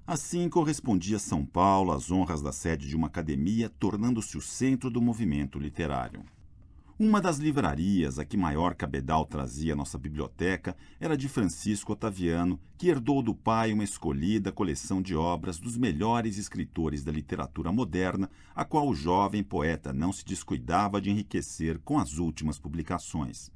[SPEAKER 3] Assim correspondia São Paulo às honras da sede de uma academia, tornando-se o centro do movimento literário. Uma das livrarias a que maior cabedal trazia nossa biblioteca era de Francisco Otaviano, que herdou do pai uma escolhida coleção de obras dos melhores escritores da literatura moderna, a qual o jovem poeta não se descuidava de enriquecer com as últimas publicações.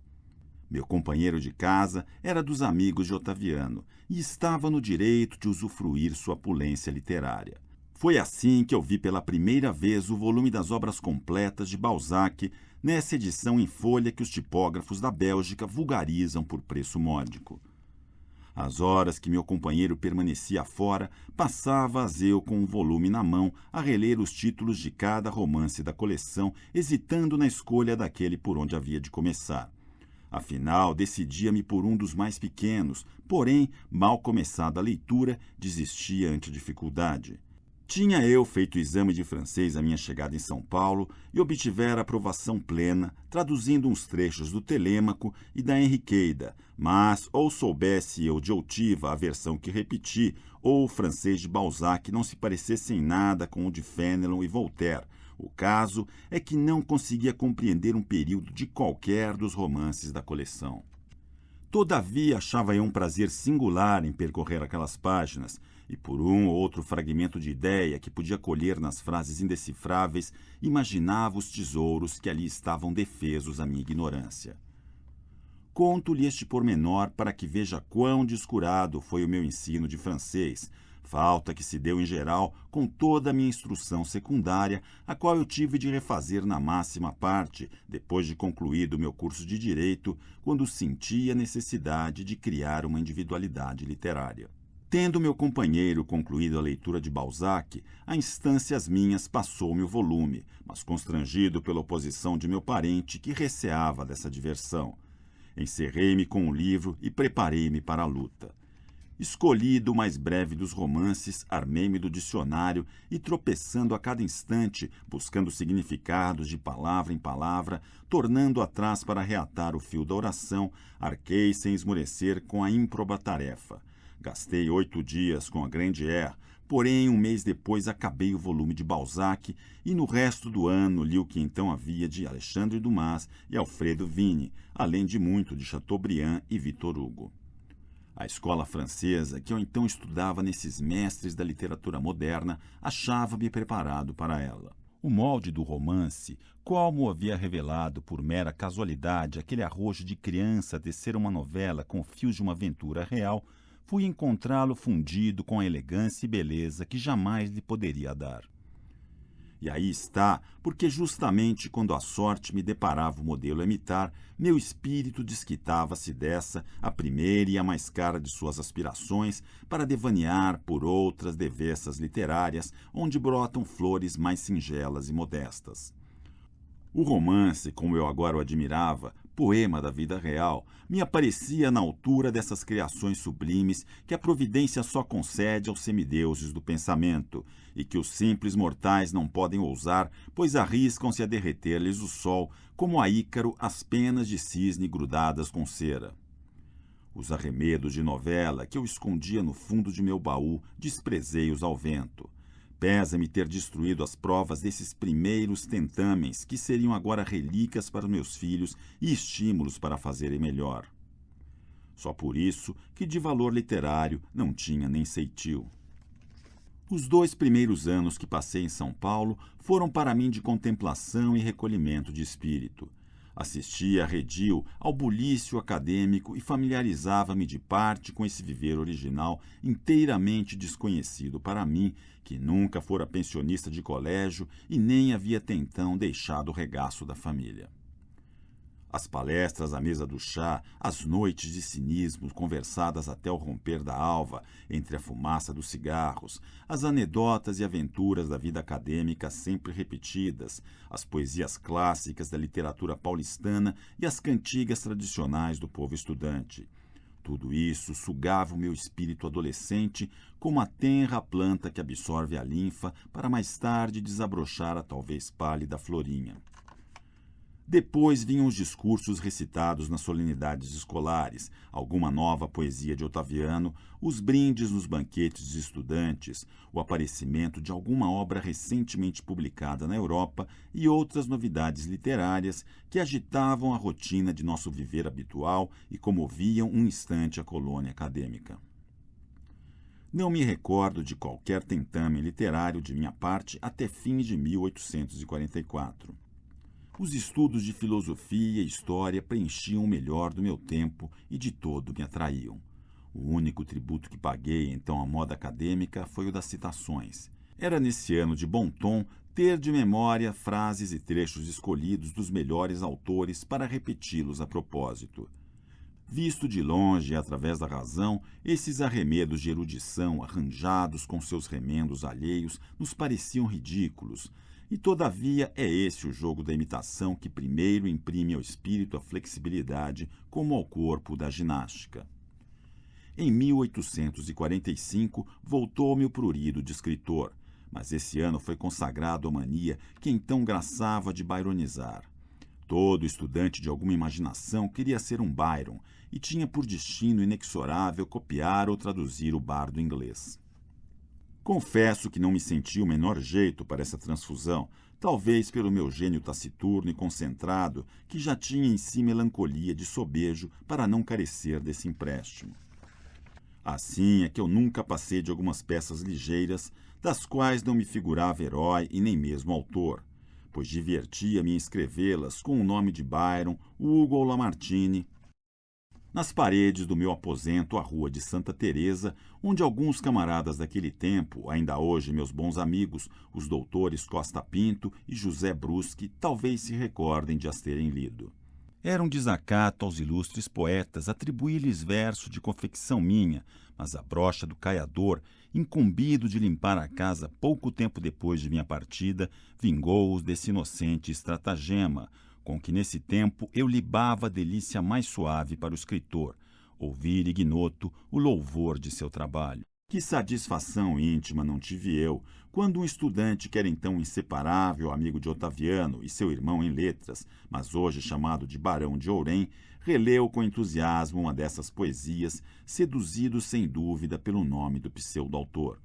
[SPEAKER 3] Meu companheiro de casa era dos amigos de Otaviano e estava no direito de usufruir sua opulência literária. Foi assim que eu vi pela primeira vez o volume das obras completas de Balzac, nessa edição em folha que os tipógrafos da Bélgica vulgarizam por preço módico. As horas que meu companheiro permanecia fora, passava-as eu com um volume na mão a reler os títulos de cada romance da coleção, hesitando na escolha daquele por onde havia de começar. Afinal, decidia-me por um dos mais pequenos, porém, mal começada a leitura, desistia ante a dificuldade. Tinha eu feito o exame de francês à minha chegada em São Paulo e obtivera aprovação plena, traduzindo uns trechos do Telêmaco e da Henriqueida, mas ou soubesse eu de outiva a versão que repeti, ou o francês de Balzac não se parecesse em nada com o de Fénelon e Voltaire. O caso é que não conseguia compreender um período de qualquer dos romances da coleção. Todavia, achava eu um prazer singular em percorrer aquelas páginas, e por um ou outro fragmento de ideia que podia colher nas frases indecifráveis, imaginava os tesouros que ali estavam defesos à minha ignorância. Conto-lhe este pormenor para que veja quão descurado foi o meu ensino de francês, falta que se deu em geral com toda a minha instrução secundária, a qual eu tive de refazer na máxima parte, depois de concluído o meu curso de Direito, quando senti a necessidade de criar uma individualidade literária. Tendo meu companheiro concluído a leitura de Balzac, a instâncias minhas passou-me o volume, mas constrangido pela oposição de meu parente, que receava dessa diversão. Encerrei-me com o livro e preparei-me para a luta. Escolhi do mais breve dos romances, armei-me do dicionário e, tropeçando a cada instante, buscando significados de palavra em palavra, tornando atrás para reatar o fio da oração, arquei sem esmorecer com a ímproba tarefa. Gastei 8 dias com a Grandier, porém 1 mês depois acabei o volume de Balzac e no resto do ano li o que então havia de Alexandre Dumas e Alfredo Vigny, além de muito de Chateaubriand e Victor Hugo. A escola francesa, que eu então estudava nesses mestres da literatura moderna, achava-me preparado para ela. O molde do romance, como havia revelado por mera casualidade aquele arrojo de criança tecer uma novela com fios de uma aventura real, fui encontrá-lo fundido com a elegância e beleza que jamais lhe poderia dar. E aí está, porque justamente quando a sorte me deparava o modelo a imitar, meu espírito desquitava-se dessa, a primeira e a mais cara de suas aspirações, para devanear por outras devessas literárias, onde brotam flores mais singelas e modestas. O romance, como eu agora o admirava, poema da vida real, me aparecia na altura dessas criações sublimes que a providência só concede aos semideuses do pensamento, e que os simples mortais não podem ousar, pois arriscam-se a derreter-lhes o sol, como a Ícaro as penas de cisne grudadas com cera. Os arremedos de novela que eu escondia no fundo de meu baú, desprezei-os ao vento. Pesa-me ter destruído as provas desses primeiros tentamens, que seriam agora relíquias para meus filhos e estímulos para fazerem melhor. Só por isso que de valor literário não tinha nem ceitil. Os 2 primeiros anos que passei em São Paulo foram para mim de contemplação e recolhimento de espírito. Assistia a redil ao bulício acadêmico e familiarizava-me de parte com esse viver original inteiramente desconhecido para mim, que nunca fora pensionista de colégio e nem havia até então deixado o regaço da família. As palestras à mesa do chá, as noites de cinismo conversadas até o romper da alva, entre a fumaça dos cigarros, as anedotas e aventuras da vida acadêmica sempre repetidas, as poesias clássicas da literatura paulistana e as cantigas tradicionais do povo estudante. Tudo isso sugava o meu espírito adolescente como a tenra planta que absorve a linfa para mais tarde desabrochar a talvez pálida florinha. Depois vinham os discursos recitados nas solenidades escolares, alguma nova poesia de Otaviano, os brindes nos banquetes de estudantes, o aparecimento de alguma obra recentemente publicada na Europa e outras novidades literárias que agitavam a rotina de nosso viver habitual e comoviam um instante a colônia acadêmica. Não me recordo de qualquer tentame literário de minha parte até fim de 1844. Os estudos de filosofia e história preenchiam o melhor do meu tempo e de todo me atraíam. O único tributo que paguei, então, à moda acadêmica foi o das citações. Era nesse ano de bom tom ter de memória frases e trechos escolhidos dos melhores autores para repeti-los a propósito. Visto de longe e através da razão, esses arremedos de erudição, arranjados com seus remendos alheios, nos pareciam ridículos. E, todavia, é esse o jogo da imitação que primeiro imprime ao espírito a flexibilidade, como ao corpo da ginástica. Em 1845, voltou-me o prurido de escritor, mas esse ano foi consagrado à mania que então graçava de byronizar. Todo estudante de alguma imaginação queria ser um Byron e tinha por destino inexorável copiar ou traduzir o bardo inglês. Confesso que não me senti o menor jeito para essa transfusão, talvez pelo meu gênio taciturno e concentrado, que já tinha em si melancolia de sobejo para não carecer desse empréstimo. Assim é que eu nunca passei de algumas peças ligeiras, das quais não me figurava herói e nem mesmo autor, pois divertia-me em escrevê-las com o nome de Byron, Hugo ou Lamartine, nas paredes do meu aposento à Rua de Santa Teresa, onde alguns camaradas daquele tempo, ainda hoje meus bons amigos, os doutores Costa Pinto e José Brusque, talvez se recordem de as terem lido. Era um desacato aos ilustres poetas atribuir-lhes verso de confecção minha, mas a brocha do caiador, incumbido de limpar a casa pouco tempo depois de minha partida, vingou-os desse inocente estratagema, com que nesse tempo eu libava a delícia mais suave para o escritor, ouvir ignoto o louvor de seu trabalho. Que satisfação íntima não tive eu, quando um estudante que era então inseparável amigo de Otaviano e seu irmão em letras, mas hoje chamado de Barão de Ourém, releu com entusiasmo uma dessas poesias, seduzido sem dúvida pelo nome do pseudo-autor.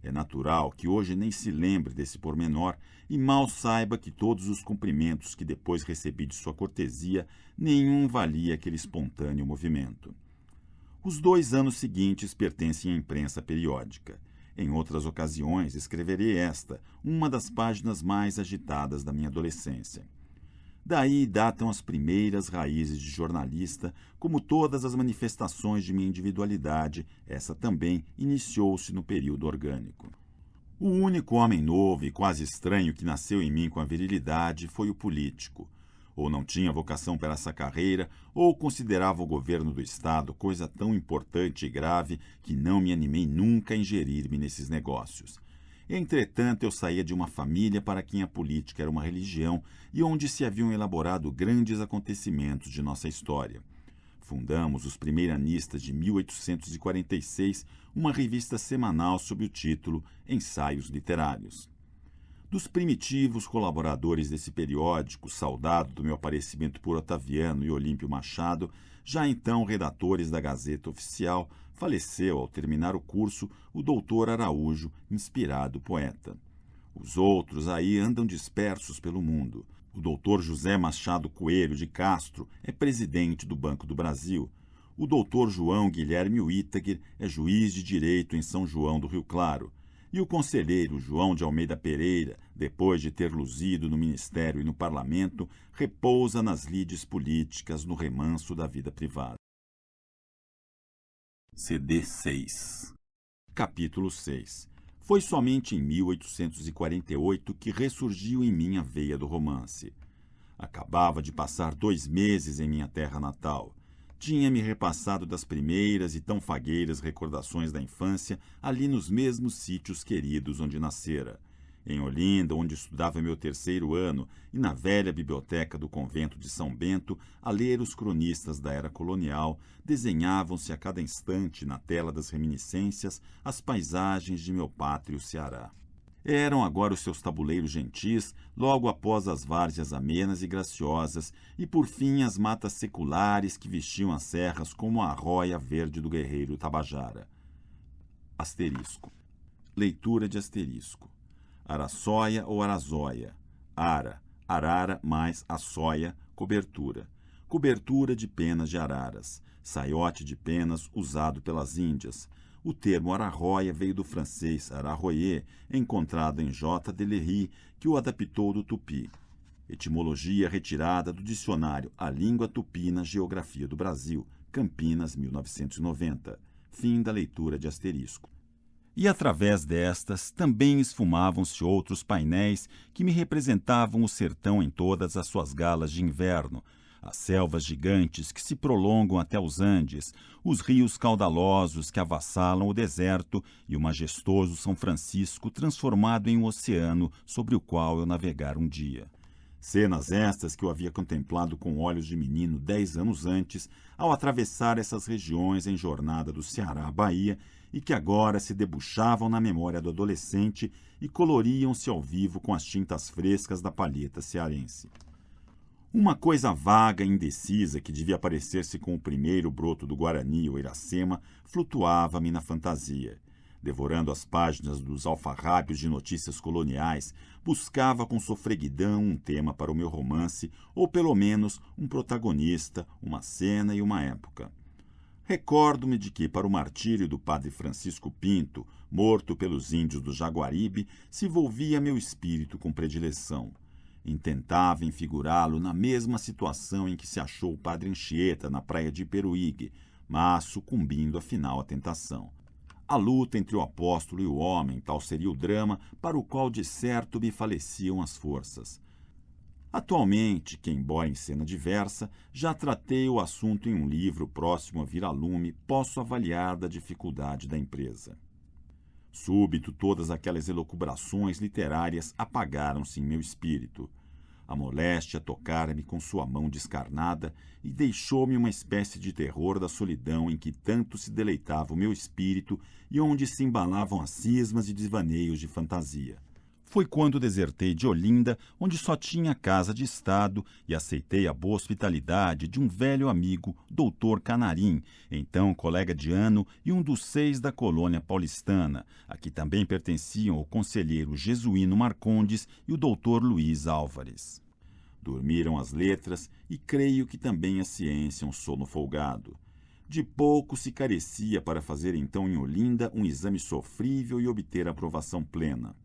[SPEAKER 3] É natural que hoje nem se lembre desse pormenor e mal saiba que todos os cumprimentos que depois recebi de sua cortesia, nenhum valia aquele espontâneo movimento. Os 2 anos seguintes pertencem à imprensa periódica. Em outras ocasiões escreverei esta, uma das páginas mais agitadas da minha adolescência. Daí datam as primeiras raízes de jornalista, como todas as manifestações de minha individualidade, essa também iniciou-se no período orgânico. O único homem novo e quase estranho que nasceu em mim com a virilidade foi o político. Ou não tinha vocação para essa carreira, ou considerava o governo do Estado coisa tão importante e grave que não me animei nunca a ingerir-me nesses negócios. Entretanto, eu saía de uma família para quem a política era uma religião e onde se haviam elaborado grandes acontecimentos de nossa história. Fundamos os Primeiranistas de 1846, uma revista semanal sob o título Ensaios Literários. Dos primitivos colaboradores desse periódico, saudado do meu aparecimento por Otaviano e Olímpio Machado, já então redatores da Gazeta Oficial, faleceu, ao terminar o curso, o doutor Araújo, inspirado poeta. Os outros aí andam dispersos pelo mundo. O doutor José Machado Coelho de Castro é presidente do Banco do Brasil. O doutor João Guilherme Whittaker é juiz de direito em São João do Rio Claro. E o conselheiro João de Almeida Pereira, depois de ter luzido no ministério e no parlamento, repousa nas lides políticas no remanso da vida privada. CD 6. Capítulo 6. Foi somente em 1848 que ressurgiu em mim a veia do romance. Acabava de passar 2 meses em minha terra natal. Tinha-me repassado das primeiras e tão fagueiras recordações da infância ali nos mesmos sítios queridos onde nascera. Em Olinda, onde estudava meu 3º ano, e na velha biblioteca do convento de São Bento, a ler os cronistas da era colonial, desenhavam-se a cada instante, na tela das reminiscências, as paisagens de meu pátrio Ceará. Eram agora os seus tabuleiros gentis, logo após as várzeas amenas e graciosas, e por fim as matas seculares que vestiam as serras como a arróia verde do guerreiro Tabajara. Asterisco. Leitura de asterisco. Araçóia ou arazóia. Ara, arara mais açóia, cobertura. Cobertura de penas de araras. Saiote de penas usado pelas Índias. O termo ararróia veio do francês ararroyer, encontrado em J. Delery, que o adaptou do tupi. Etimologia retirada do dicionário A Língua Tupi na Geografia do Brasil, Campinas, 1990. Fim da leitura de asterisco. E através destas também esfumavam-se outros painéis que me representavam o sertão em todas as suas galas de inverno, As selvas gigantes que se prolongam até os Andes, os rios caudalosos que avassalam o deserto e o majestoso São Francisco transformado em um oceano sobre o qual eu navegara um dia. Cenas estas que eu havia contemplado com olhos de menino 10 anos antes, ao atravessar essas regiões em jornada do Ceará à Bahia, e que agora se debuxavam na memória do adolescente e coloriam-se ao vivo com as tintas frescas da palheta cearense. Uma coisa vaga e indecisa que devia parecer-se com o primeiro broto do Guarani ou Iracema flutuava-me na fantasia. Devorando as páginas dos alfarrábios de notícias coloniais, buscava com sofreguidão um tema para o meu romance, ou pelo menos um protagonista, uma cena e uma época. Recordo-me de que, para o martírio do padre Francisco Pinto, morto pelos índios do Jaguaribe, se volvia meu espírito com predileção. Intentava enfigurá-lo na mesma situação em que se achou o padre Anchieta na praia de Iperuígue, mas sucumbindo afinal à tentação. A luta entre o apóstolo e o homem, tal seria o drama para o qual de certo me faleciam as forças. Atualmente, que embora em cena diversa, já tratei o assunto em um livro próximo a vir a lume, posso avaliar da dificuldade da empresa. Súbito, todas aquelas elucubrações literárias apagaram-se em meu espírito. A moléstia tocara-me com sua mão descarnada e deixou-me uma espécie de terror da solidão em que tanto se deleitava o meu espírito e onde se embalavam as cismas e desvaneios de fantasia. Foi quando desertei de Olinda, onde só tinha casa de estado, e aceitei a boa hospitalidade de um velho amigo, doutor Canarim, então colega de ano e um dos 6 da colônia paulistana, a que também pertenciam o conselheiro Jesuíno Marcondes e o doutor Luiz Álvares. Dormiram as letras e creio que também a ciência um sono folgado. De pouco se carecia para fazer então em Olinda um exame sofrível e obter aprovação plena.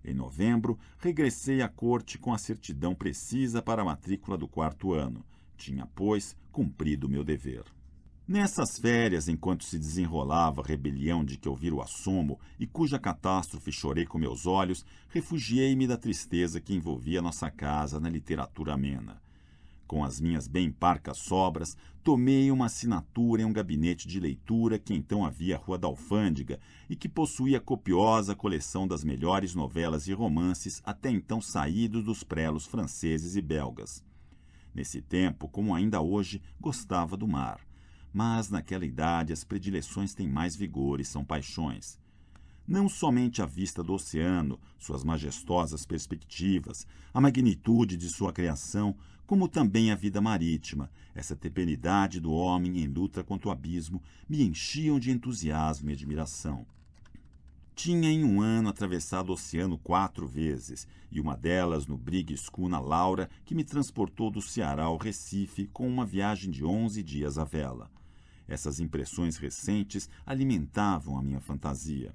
[SPEAKER 3] Em novembro, regressei à corte com a certidão precisa para a matrícula do 4º ano. Tinha, pois, cumprido o meu dever. Nessas férias, enquanto se desenrolava a rebelião de que eu vira o assomo e cuja catástrofe chorei com meus olhos, refugiei-me da tristeza que envolvia nossa casa na literatura amena. Com as minhas bem parcas sobras, tomei uma assinatura em um gabinete de leitura que então havia à Rua da Alfândega e que possuía copiosa coleção das melhores novelas e romances até então saídos dos prelos franceses e belgas. Nesse tempo, como ainda hoje, gostava do mar. Mas naquela idade as predileções têm mais vigor e são paixões. Não somente a vista do oceano, suas majestosas perspectivas, a magnitude de sua criação, como também a vida marítima, essa temeridade do homem em luta contra o abismo, me enchiam de entusiasmo e admiração. Tinha em um ano atravessado o oceano 4 vezes, e uma delas no brig escuna Laura, que me transportou do Ceará ao Recife com uma viagem de 11 dias à vela. Essas impressões recentes alimentavam a minha fantasia.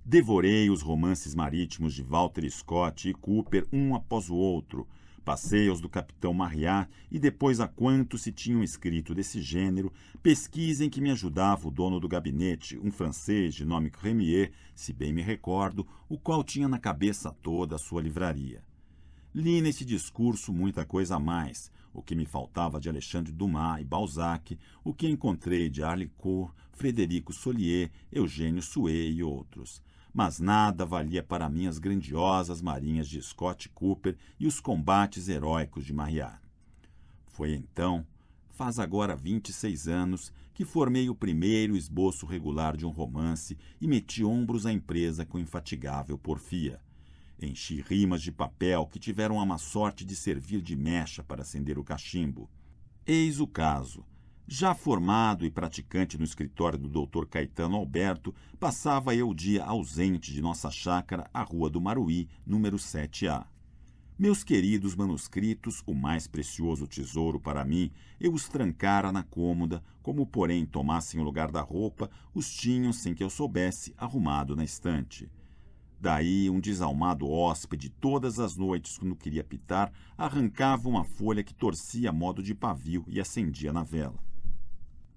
[SPEAKER 3] Devorei os romances marítimos de Walter Scott e Cooper um após o outro. Passei aos do Capitão Marryat e depois a quantos se tinham escrito desse gênero, pesquisa em que me ajudava o dono do gabinete, um francês de nome Crémier, se bem me recordo, o qual tinha na cabeça toda a sua livraria. Li nesse discurso muita coisa a mais, o que me faltava de Alexandre Dumas e Balzac, o que encontrei de Harlequin, Frederico Solier, Eugênio Sue e outros. Mas nada valia para mim as grandiosas marinhas de Scott Cooper e os combates heróicos de Marryat. Foi então, faz agora 26 anos, que formei o primeiro esboço regular de um romance e meti ombros à empresa com infatigável porfia. Enchi rimas de papel que tiveram a má sorte de servir de mecha para acender o cachimbo. Eis o caso. Já formado e praticante no escritório do Dr. Caetano Alberto, passava eu o dia ausente de nossa chácara à Rua do Maruí, número 7A. Meus queridos manuscritos, o mais precioso tesouro para mim, eu os trancara na cômoda, como porém tomassem o lugar da roupa, os tinham, sem que eu soubesse, arrumado na estante. Daí, um desalmado hóspede, todas as noites, quando queria pitar, arrancava uma folha que torcia a modo de pavio e acendia na vela.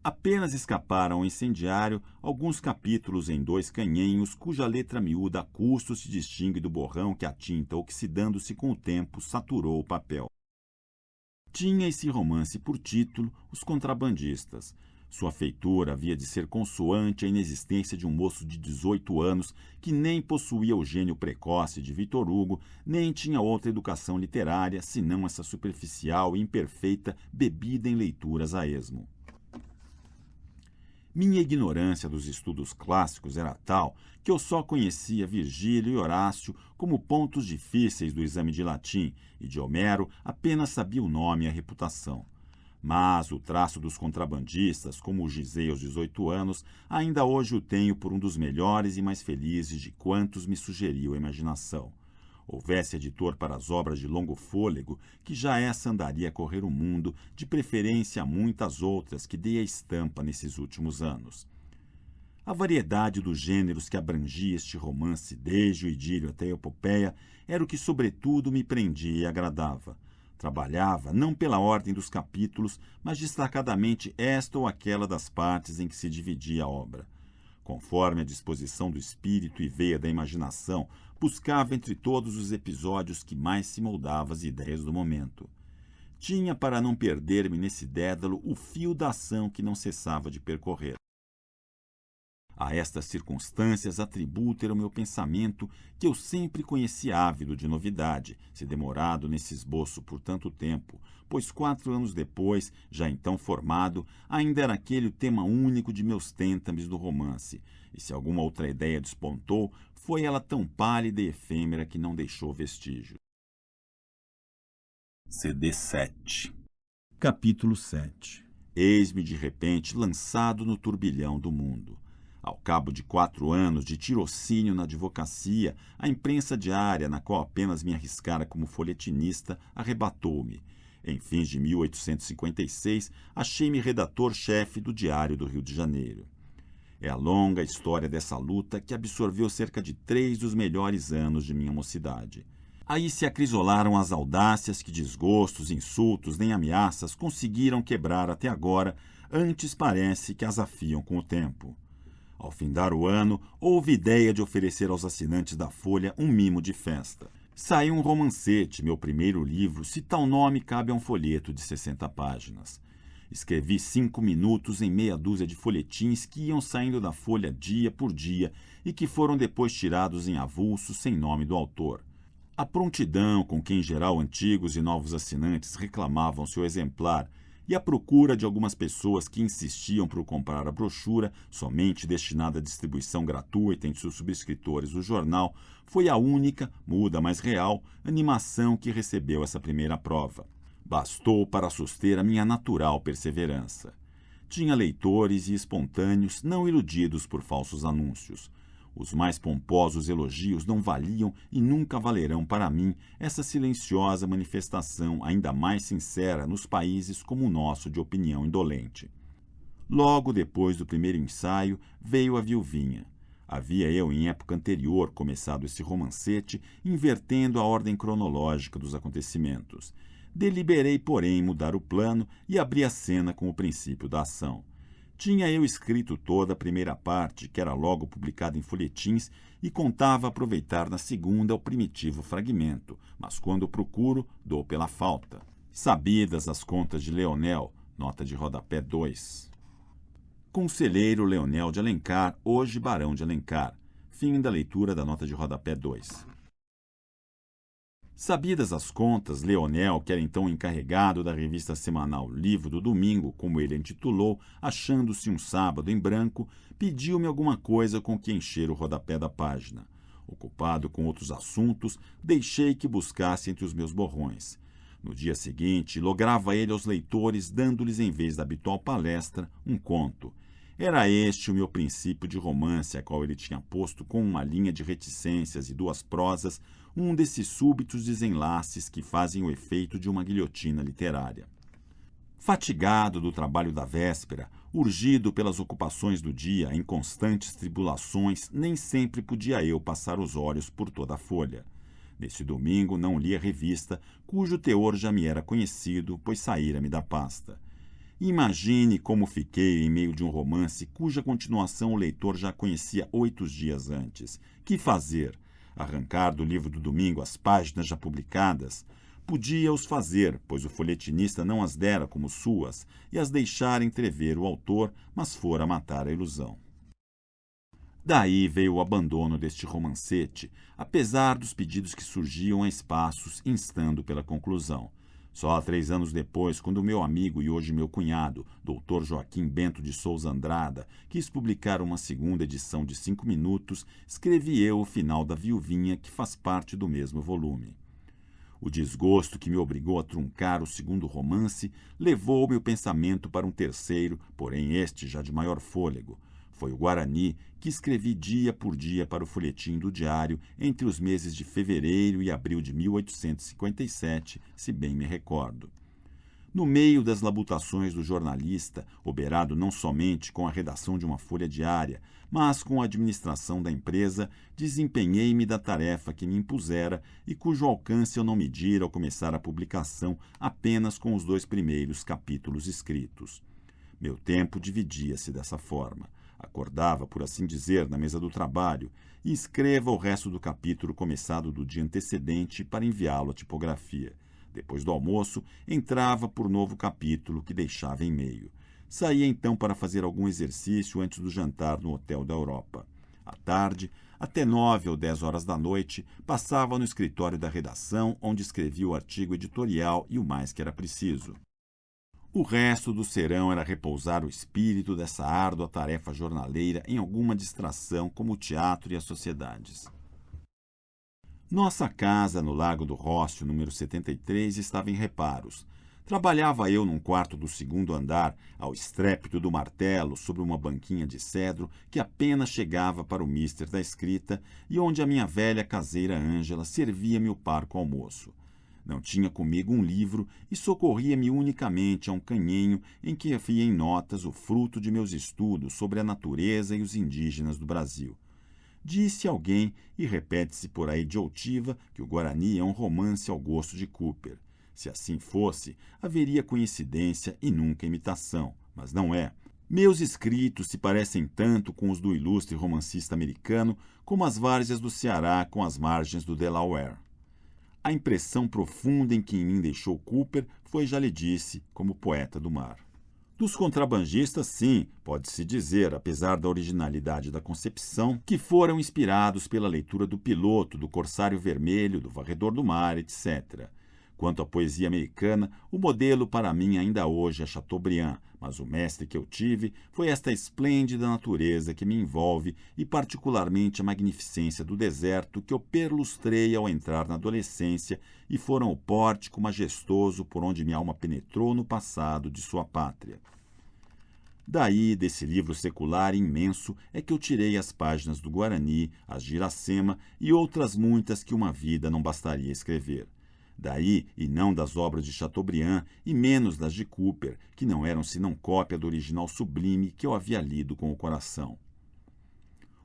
[SPEAKER 3] Apenas escaparam ao incendiário alguns capítulos em 2 canhenhos, cuja letra miúda a custo se distingue do borrão que a tinta, oxidando-se com o tempo, saturou o papel. Tinha esse romance por título Os Contrabandistas. Sua feitura havia de ser consoante à inexistência de um moço de 18 anos que nem possuía o gênio precoce de Victor Hugo, nem tinha outra educação literária, senão essa superficial e imperfeita bebida em leituras a esmo. Minha ignorância dos estudos clássicos era tal que eu só conhecia Virgílio e Horácio como pontos difíceis do exame de latim, e de Homero apenas sabia o nome e a reputação. Mas o traço dos contrabandistas, como o gizei aos 18 anos, ainda hoje o tenho por um dos melhores e mais felizes de quantos me sugeriu a imaginação. Houvesse editor para as obras de longo fôlego, que já essa andaria a correr o mundo, de preferência a muitas outras que dei a estampa nesses últimos anos. A variedade dos gêneros que abrangia este romance, desde o idílio até a epopeia, era o que sobretudo me prendia e agradava. Trabalhava não pela ordem dos capítulos, mas destacadamente esta ou aquela das partes em que se dividia a obra. Conforme a disposição do espírito e veia da imaginação, buscava entre todos os episódios que mais se moldavam às ideias do momento. Tinha para não perder-me nesse dédalo o fio da ação que não cessava de percorrer. A estas circunstâncias atributo era o meu pensamento, que eu sempre conheci ávido de novidade, se demorado nesse esboço por tanto tempo, pois 4 anos depois, já então formado, ainda era aquele o tema único de meus têntames do romance, e se alguma outra ideia despontou, foi ela tão pálida e efêmera que não deixou vestígio. CD 7. Capítulo 7. Eis-me de repente lançado no turbilhão do mundo. Ao cabo de 4 anos de tirocínio na advocacia, a imprensa diária, na qual apenas me arriscara como folhetinista, arrebatou-me. Em fins de 1856, achei-me redator-chefe do Diário do Rio de Janeiro. É a longa história dessa luta que absorveu cerca de 3 dos melhores anos de minha mocidade. Aí se acrisolaram as audácias que desgostos, insultos nem ameaças conseguiram quebrar até agora, antes parece que as afiam com o tempo. Ao findar o ano, houve ideia de oferecer aos assinantes da Folha um mimo de festa. Saiu um romancete, meu primeiro livro, se tal nome cabe a um folheto de 60 páginas. Escrevi 5 minutos em meia dúzia de folhetins que iam saindo da Folha dia por dia e que foram depois tirados em avulso sem nome do autor. A prontidão com que, em geral, antigos e novos assinantes reclamavam seu exemplar e a procura de algumas pessoas que insistiam por comprar a brochura, somente destinada à distribuição gratuita entre os subscritores do jornal, foi a única, muda mas real, animação que recebeu essa primeira prova. Bastou para suster a minha natural perseverança. Tinha leitores e espontâneos não iludidos por falsos anúncios. Os mais pomposos elogios não valiam e nunca valerão para mim essa silenciosa manifestação ainda mais sincera nos países como o nosso de opinião indolente. Logo depois do primeiro ensaio veio a viuvinha. Havia eu, em época anterior, começado esse romancete, invertendo a ordem cronológica dos acontecimentos. Deliberei, porém, mudar o plano e abri a cena com o princípio da ação. Tinha eu escrito toda a primeira parte, que era logo publicada em folhetins, e contava aproveitar na segunda o primitivo fragmento, mas quando procuro, dou pela falta. Sabidas as contas de Leonel, nota de rodapé 2. Conselheiro Leonel de Alencar, hoje Barão de Alencar. Fim da leitura da nota de rodapé 2. Sabidas as contas, Leonel, que era então encarregado da revista semanal Livro do Domingo, como ele intitulou, achando-se um sábado em branco, pediu-me alguma coisa com que encher o rodapé da página. Ocupado com outros assuntos, deixei que buscasse entre os meus borrões. No dia seguinte, lograva ele aos leitores, dando-lhes, em vez da habitual palestra, um conto. Era este o meu princípio de romance, a qual ele tinha posto com uma linha de reticências e 2 prosas, um desses súbitos desenlaces que fazem o efeito de uma guilhotina literária. Fatigado do trabalho da véspera, urgido pelas ocupações do dia em constantes tribulações, nem sempre podia eu passar os olhos por toda a folha. Nesse domingo não li a revista, cujo teor já me era conhecido, pois saíra-me da pasta. Imagine como fiquei em meio de um romance cuja continuação o leitor já conhecia 8 dias antes. Que fazer? Arrancar do Livro do Domingo as páginas já publicadas? Podia-os fazer, pois o folhetinista não as dera como suas e as deixara entrever o autor, mas fora matar a ilusão. Daí veio o abandono deste romancete, apesar dos pedidos que surgiam a espaços instando pela conclusão. Só 3 anos depois, quando meu amigo e hoje meu cunhado, Dr. Joaquim Bento de Souza Andrada, quis publicar uma segunda edição de 5 minutos, escrevi eu o final da Viuvinha, que faz parte do mesmo volume. O desgosto que me obrigou a truncar o segundo romance levou meu pensamento para um terceiro, porém este já de maior fôlego. Foi o Guarani que escrevi dia por dia para o folhetim do Diário entre os meses de fevereiro e abril de 1857, se bem me recordo. No meio das labutações do jornalista, oberado não somente com a redação de uma folha diária, mas com a administração da empresa, desempenhei-me da tarefa que me impusera e cujo alcance eu não medira ao começar a publicação apenas com os 2 primeiros capítulos escritos. Meu tempo dividia-se dessa forma. Acordava, por assim dizer, na mesa do trabalho e escreva o resto do capítulo começado do dia antecedente para enviá-lo à tipografia. Depois do almoço, entrava por novo capítulo que deixava em meio. Saía então para fazer algum exercício antes do jantar no hotel da Europa. À tarde, até 9 ou 10 horas da noite, passava no escritório da redação, onde escrevia o artigo editorial e o mais que era preciso. O resto do serão era repousar o espírito dessa árdua tarefa jornaleira em alguma distração, como o teatro e as sociedades. Nossa casa, no Largo do Rócio, número 73, estava em reparos. Trabalhava eu num quarto do 2º andar, ao estrépito do martelo, sobre uma banquinha de cedro que apenas chegava para o mister da escrita e onde a minha velha caseira Ângela servia-me o parco almoço. Não tinha comigo um livro e socorria-me unicamente a um canhenho em que havia em notas o fruto de meus estudos sobre a natureza e os indígenas do Brasil. Disse alguém, e repete-se por aí de outiva, que o Guarani é um romance ao gosto de Cooper. Se assim fosse, haveria coincidência e nunca imitação, mas não é. Meus escritos se parecem tanto com os do ilustre romancista americano como as várzeas do Ceará com as margens do Delaware. A impressão profunda em que em mim deixou Cooper foi, já lhe disse, como poeta do mar. Dos contrabandistas, sim, pode-se dizer, apesar da originalidade da concepção, que foram inspirados pela leitura do Piloto, do Corsário Vermelho, do Varredor do Mar, etc. Quanto à poesia americana, o modelo para mim ainda hoje é Chateaubriand, mas o mestre que eu tive foi esta esplêndida natureza que me envolve e particularmente a magnificência do deserto que eu perlustrei ao entrar na adolescência e foram o pórtico majestoso por onde minha alma penetrou no passado de sua pátria. Daí, desse livro secular imenso, é que eu tirei as páginas do Guarani, as de Iracema e outras muitas que uma vida não bastaria escrever. Daí, e não das obras de Chateaubriand, e menos das de Cooper, que não eram senão cópia do original sublime que eu havia lido com o coração.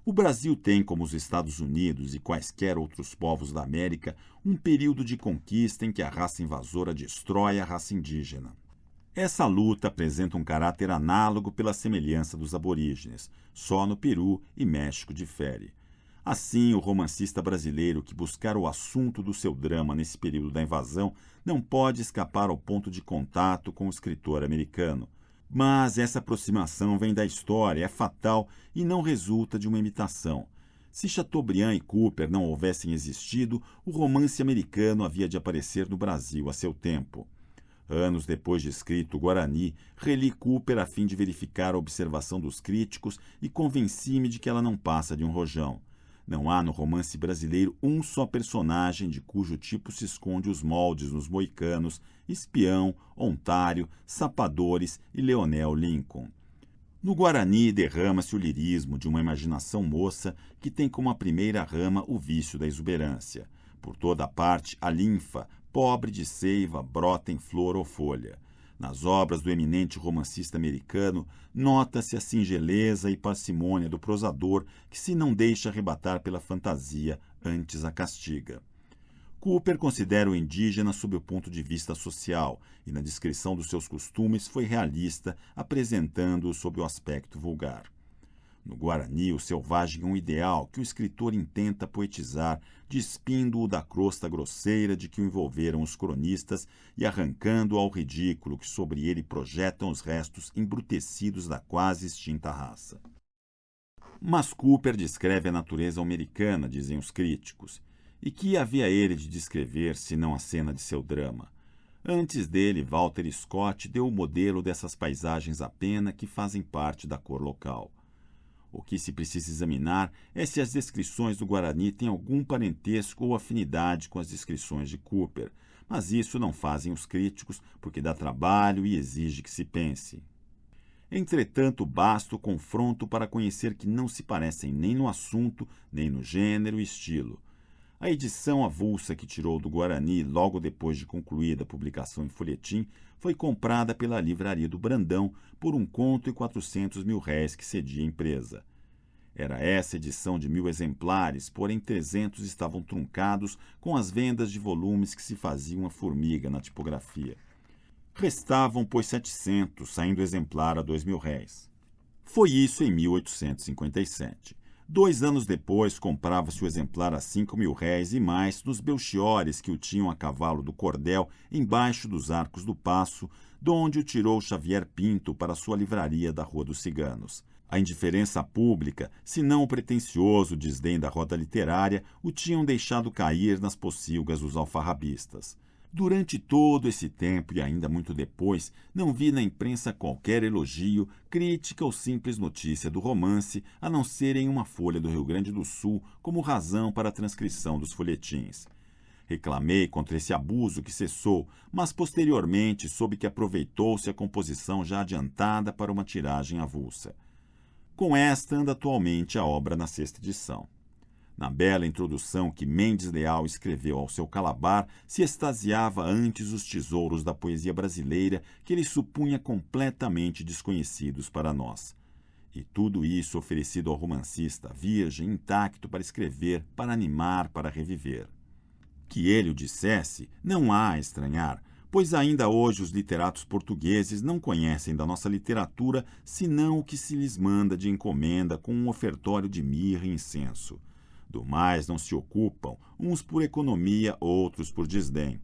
[SPEAKER 3] O Brasil tem, como os Estados Unidos e quaisquer outros povos da América, um período de conquista em que a raça invasora destrói a raça indígena. Essa luta apresenta um caráter análogo pela semelhança dos aborígenes, só no Peru e México difere. Assim, o romancista brasileiro que buscar o assunto do seu drama nesse período da invasão não pode escapar ao ponto de contato com o escritor americano. Mas essa aproximação vem da história, é fatal e não resulta de uma imitação. Se Chateaubriand e Cooper não houvessem existido, o romance americano havia de aparecer no Brasil a seu tempo. Anos depois de escrito o Guarani, reli Cooper a fim de verificar a observação dos críticos e convenci-me de que ela não passa de um rojão. Não há no romance brasileiro um só personagem de cujo tipo se esconde os moldes nos Moicanos, Espião, Ontário, Sapadores e Leonel Lincoln. No Guarani derrama-se o lirismo de uma imaginação moça que tem como a primeira rama o vício da exuberância. Por toda a parte, a linfa, pobre de seiva, brota em flor ou folha. Nas obras do eminente romancista americano, nota-se a singeleza e parcimônia do prosador que se não deixa arrebatar pela fantasia, antes a castiga. Cooper considera o indígena sob o ponto de vista social e, na descrição dos seus costumes, foi realista, apresentando-o sob o aspecto vulgar. No Guarani, o selvagem é um ideal que o escritor intenta poetizar, despindo-o da crosta grosseira de que o envolveram os cronistas e arrancando-o ao ridículo que sobre ele projetam os restos embrutecidos da quase extinta raça. Mas Cooper descreve a natureza americana, dizem os críticos, e que havia ele de descrever senão a cena de seu drama? Antes dele, Walter Scott deu o modelo dessas paisagens à pena que fazem parte da cor local. O que se precisa examinar é se as descrições do Guarani têm algum parentesco ou afinidade com as descrições de Cooper, mas isso não fazem os críticos porque dá trabalho e exige que se pense. Entretanto, basta o confronto para conhecer que não se parecem nem no assunto, nem no gênero e estilo. A edição avulsa que tirou do Guarani logo depois de concluída a publicação em folhetim foi comprada pela Livraria do Brandão por R$ 1,4 mil que cedia a empresa. Era essa edição de 1.000 exemplares, porém 300 estavam truncados com as vendas de volumes que se faziam a formiga na tipografia. Restavam, pois, 700, saindo exemplar a R$ 2.000. Foi isso em 1857. 2 anos depois, comprava-se o exemplar a R$ 5.000 e mais nos Belchiores que o tinham a cavalo do cordel embaixo dos Arcos do Paço, donde o tirou Xavier Pinto para sua livraria da Rua dos Ciganos. A indiferença pública, se não o pretensioso desdém da roda literária, o tinham deixado cair nas pocilgas dos alfarrabistas. Durante todo esse tempo e ainda muito depois, não vi na imprensa qualquer elogio, crítica ou simples notícia do romance, a não ser em uma folha do Rio Grande do Sul como razão para a transcrição dos folhetins. Reclamei contra esse abuso que cessou, mas posteriormente soube que aproveitou-se a composição já adiantada para uma tiragem avulsa. Com esta anda atualmente a obra na 6ª edição. Na bela introdução que Mendes Leal escreveu ao seu Calabar, se extasiava antes os tesouros da poesia brasileira que ele supunha completamente desconhecidos para nós. E tudo isso oferecido ao romancista, virgem, intacto para escrever, para animar, para reviver. Que ele o dissesse, não há a estranhar, pois ainda hoje os literatos portugueses não conhecem da nossa literatura senão o que se lhes manda de encomenda com um ofertório de mirra e incenso. Do mais não se ocupam, uns por economia, outros por desdém.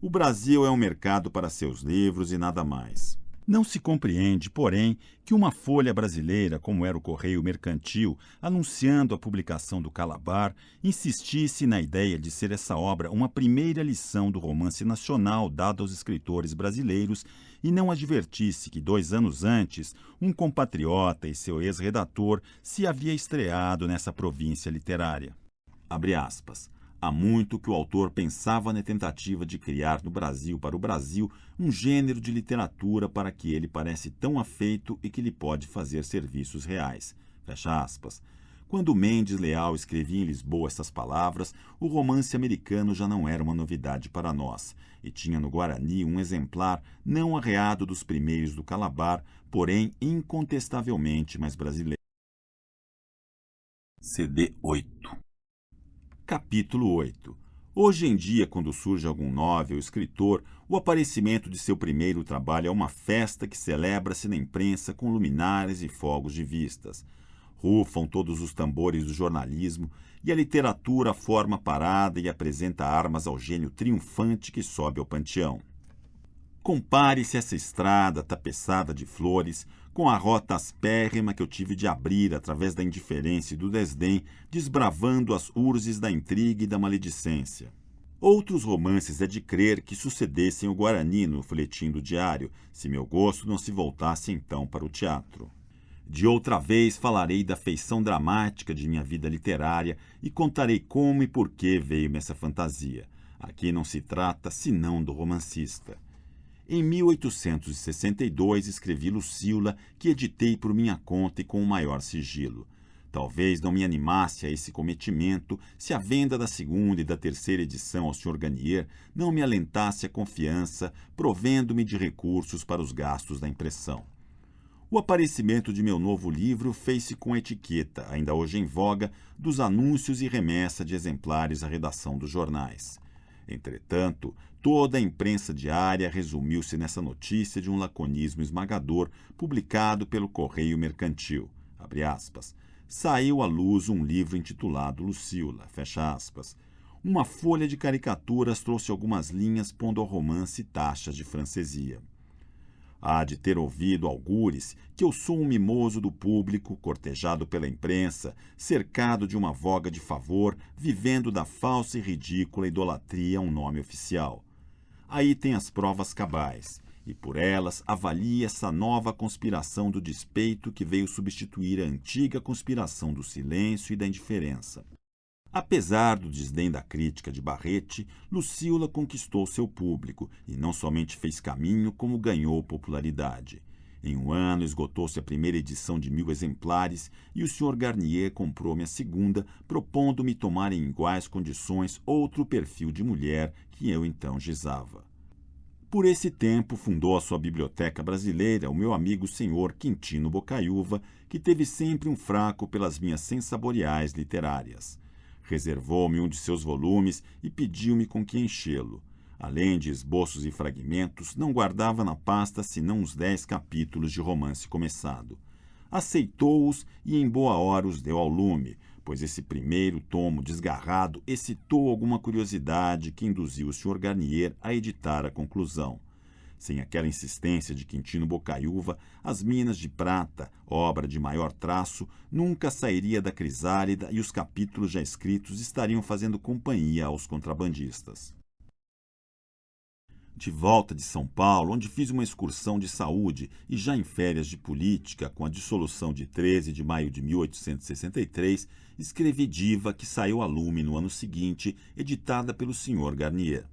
[SPEAKER 3] O Brasil é um mercado para seus livros e nada mais. Não se compreende, porém, que uma folha brasileira, como era o Correio Mercantil, anunciando a publicação do Calabar, insistisse na ideia de ser essa obra uma primeira lição do romance nacional dado aos escritores brasileiros e não advertisse que 2 anos antes, um compatriota e seu ex-redator se havia estreado nessa província literária. Abre aspas. Há muito que o autor pensava na tentativa de criar no Brasil para o Brasil um gênero de literatura para que ele parece tão afeito e que lhe pode fazer serviços reais. Fecha aspas. Quando Mendes Leal escrevia em Lisboa essas palavras, o romance americano já não era uma novidade para nós, e tinha no Guarani um exemplar não arreado dos primeiros do Calabar, porém incontestavelmente mais brasileiro. CD 8. Capítulo 8. Hoje em dia, quando surge algum novel escritor, o aparecimento de seu primeiro trabalho é uma festa que celebra-se na imprensa com luminares e fogos de vistas. Rufam todos os tambores do jornalismo e a literatura forma parada e apresenta armas ao gênio triunfante que sobe ao panteão. Compare-se essa estrada tapeçada de flores com a rota aspérrima que eu tive de abrir através da indiferença e do desdém, desbravando as urzes da intriga e da maledicência. Outros romances é de crer que sucedessem o Guarani no folhetim do diário, se meu gosto não se voltasse então para o teatro. De outra vez falarei da feição dramática de minha vida literária e contarei como e por que veio-me essa fantasia. Aqui não se trata senão do romancista. Em 1862 escrevi Lucília, que editei por minha conta e com o maior sigilo. Talvez não me animasse a esse cometimento se a venda da 2ª e da 3ª edição ao Sr. Garnier não me alentasse a confiança, provendo-me de recursos para os gastos da impressão. O aparecimento de meu novo livro fez-se com a etiqueta, ainda hoje em voga, dos anúncios e remessa de exemplares à redação dos jornais. Entretanto, toda a imprensa diária resumiu-se nessa notícia de um laconismo esmagador publicado pelo Correio Mercantil. abre aspas, saiu à luz um livro intitulado Lucíola, fecha aspas. Uma folha de caricaturas trouxe algumas linhas pondo ao romance taxas de francesia. Há de ter ouvido algures que eu sou um mimoso do público, cortejado pela imprensa, cercado de uma voga de favor, vivendo da falsa e ridícula idolatria a um nome oficial. Aí tem as provas cabais, e por elas avalie essa nova conspiração do despeito que veio substituir a antiga conspiração do silêncio e da indiferença. Apesar do desdém da crítica de Barrete, Lucíola conquistou seu público e não somente fez caminho, como ganhou popularidade. Em um ano, esgotou-se a primeira edição de 1.000 exemplares e o Sr. Garnier comprou-me a segunda, propondo-me tomar em iguais condições outro perfil de mulher que eu então gizava. Por esse tempo, fundou a sua biblioteca brasileira o meu amigo Sr. Quintino Bocaiúva, que teve sempre um fraco pelas minhas sensaboriais literárias. Reservou-me um de seus volumes e pediu-me com que enchê-lo. Além de esboços e fragmentos, não guardava na pasta senão uns 10 capítulos de romance começado. Aceitou-os e em boa hora os deu ao lume, pois esse primeiro tomo desgarrado excitou alguma curiosidade que induziu o Sr. Garnier a editar a conclusão. Sem aquela insistência de Quintino Bocaiúva, As Minas de Prata, obra de maior traço, nunca sairia da crisálida e os capítulos já escritos estariam fazendo companhia aos contrabandistas. De volta de São Paulo, onde fiz uma excursão de saúde e já em férias de política, com a dissolução de 13 de maio de 1863, escrevi Diva, que saiu a lume no ano seguinte, editada pelo Sr. Garnier.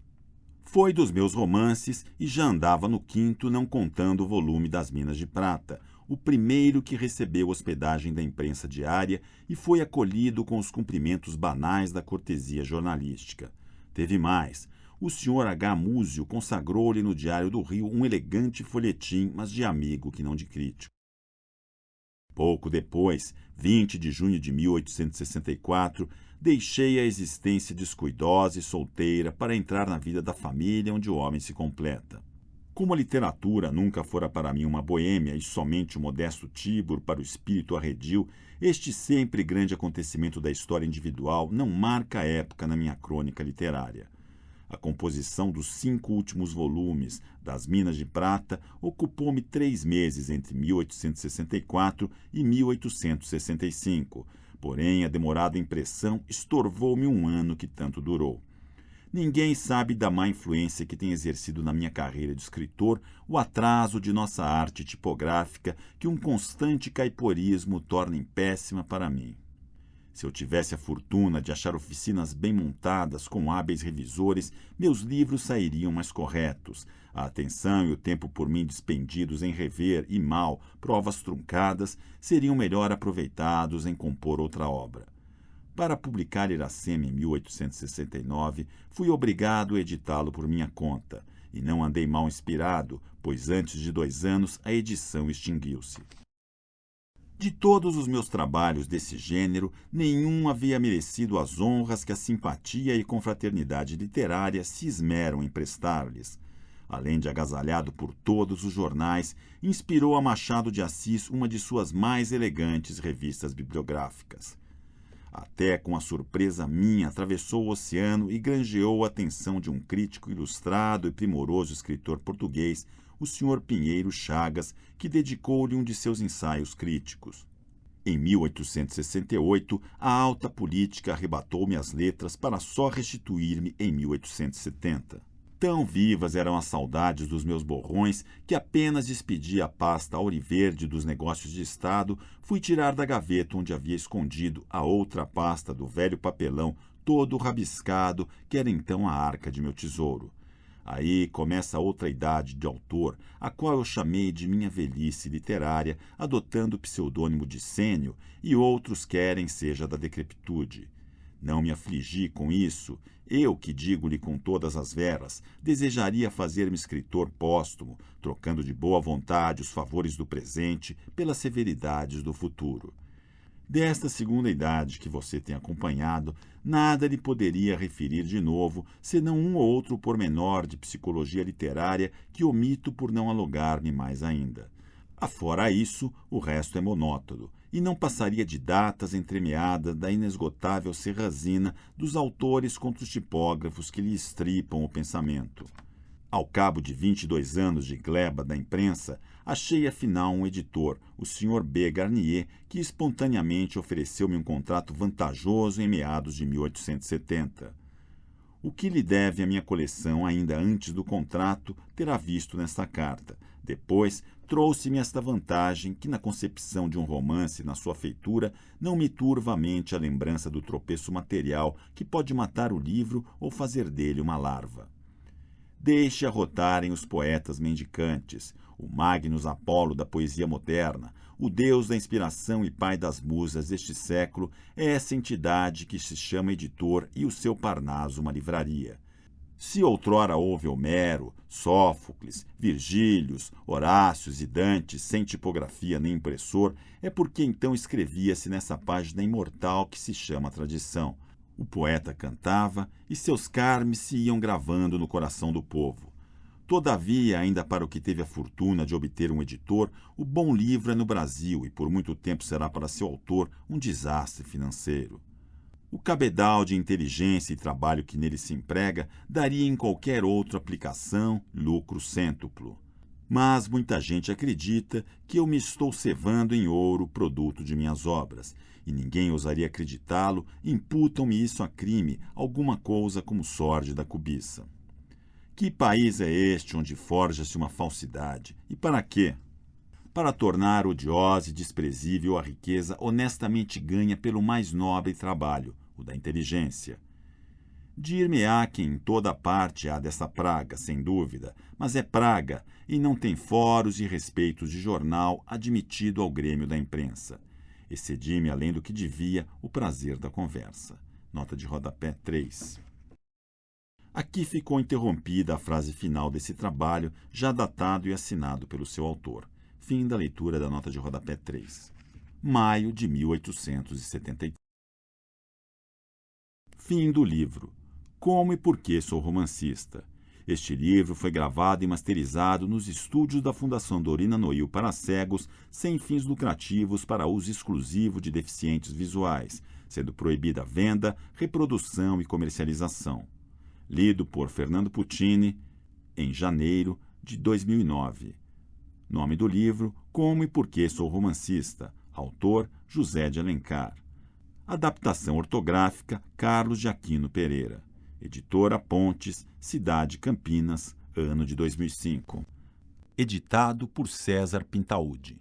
[SPEAKER 3] Foi dos meus romances e já andava no quinto, não contando o volume das Minas de Prata, o primeiro que recebeu hospedagem da imprensa diária e foi acolhido com os cumprimentos banais da cortesia jornalística. Teve mais. O Sr. H. Múzio consagrou-lhe no Diário do Rio um elegante folhetim, mas de amigo que não de crítico. Pouco depois, 20 de junho de 1864, deixei a existência descuidosa e solteira para entrar na vida da família onde o homem se completa. Como a literatura nunca fora para mim uma boêmia e somente um modesto tíbur para o espírito arredio, este sempre grande acontecimento da história individual não marca a época na minha crônica literária. A composição dos 5 últimos volumes das Minas de Prata ocupou-me 3 meses entre 1864 e 1865, porém a demorada impressão estorvou-me um ano que tanto durou. Ninguém sabe da má influência que tem exercido na minha carreira de escritor o atraso de nossa arte tipográfica que um constante caiporismo torna péssima para mim. Se eu tivesse a fortuna de achar oficinas bem montadas com hábeis revisores, meus livros sairiam mais corretos. A atenção e o tempo por mim despendidos em rever e mal provas truncadas seriam melhor aproveitados em compor outra obra. Para publicar Iracema em 1869, fui obrigado a editá-lo por minha conta, e não andei mal inspirado, pois antes de 2 anos a edição extinguiu-se. De todos os meus trabalhos desse gênero, nenhum havia merecido as honras que a simpatia e confraternidade literária se esmeram em prestar-lhes. Além de agasalhado por todos os jornais, inspirou a Machado de Assis uma de suas mais elegantes revistas bibliográficas. Até com a surpresa minha atravessou o oceano e granjeou a atenção de um crítico ilustrado e primoroso escritor português, o Sr. Pinheiro Chagas, que dedicou-lhe um de seus ensaios críticos. Em 1868, a alta política arrebatou-me as letras para só restituir-me em 1870. Tão vivas eram as saudades dos meus borrões que apenas despedi a pasta auriverde dos negócios de Estado, fui tirar da gaveta onde havia escondido a outra pasta do velho papelão todo rabiscado que era então a arca de meu tesouro. Aí começa outra idade de autor, a qual eu chamei de minha velhice literária, adotando o pseudônimo de Sênio, e outros querem seja da decrepitude. Não me afligi com isso, eu que digo-lhe com todas as veras, desejaria fazer-me escritor póstumo, trocando de boa vontade os favores do presente pelas severidades do futuro. Desta segunda idade que você tem acompanhado, nada lhe poderia referir de novo, senão um ou outro pormenor de psicologia literária que omito por não alugar-me mais ainda. Afora isso, o resto é monótono, e não passaria de datas entremeadas da inesgotável serrazina dos autores contra os tipógrafos que lhe estripam o pensamento. Ao cabo de 22 anos de gleba da imprensa, achei afinal um editor, o Sr. B. Garnier, que espontaneamente ofereceu-me um contrato vantajoso em meados de 1870. O que lhe deve a minha coleção ainda antes do contrato terá visto nesta carta. Depois, trouxe-me esta vantagem que, na concepção de um romance na sua feitura, não me turva a mente a lembrança do tropeço material que pode matar o livro ou fazer dele uma larva. Deixe arrotarem os poetas mendicantes, o Magnus Apolo da poesia moderna, o deus da inspiração e pai das musas deste século é essa entidade que se chama editor e o seu Parnaso uma livraria. Se outrora houve Homero, Sófocles, Virgílios, Horácios e Dantes sem tipografia nem impressor, é porque então escrevia-se nessa página imortal que se chama tradição. O poeta cantava e seus carmes se iam gravando no coração do povo. Todavia, ainda para o que teve a fortuna de obter um editor, o bom livro é no Brasil e por muito tempo será para seu autor um desastre financeiro. O cabedal de inteligência e trabalho que nele se emprega daria em qualquer outra aplicação lucro cêntuplo. Mas muita gente acredita que eu me estou cevando em ouro produto de minhas obras, e ninguém ousaria acreditá-lo, imputam-me isso a crime, alguma coisa como sórdida cobiça. Que país é este onde forja-se uma falsidade? E para quê? Para tornar odiosa e desprezível a riqueza honestamente ganha pelo mais nobre trabalho, o da inteligência. Dir-me-á que em toda parte há dessa praga, sem dúvida, mas é praga e não tem foros e respeitos de jornal admitido ao grêmio da imprensa. Excedi-me além do que devia o prazer da conversa. Nota de rodapé 3. Aqui ficou interrompida a frase final desse trabalho, já datado e assinado pelo seu autor. Fim da leitura da nota de rodapé 3. Maio de 1873. Fim do livro. Como e por que sou romancista? Este livro foi gravado e masterizado nos estúdios da Fundação Dorina Noil para cegos, sem fins lucrativos para uso exclusivo de deficientes visuais, sendo proibida a venda, reprodução e comercialização. Lido por Fernando Puccini, em janeiro de 2009. Nome do livro: Como e por que sou romancista. Autor: José de Alencar. Adaptação ortográfica: Carlos de Aquino Pereira. Editora Pontes, Cidade Campinas, ano de 2005. Editado por César Pintaúdi.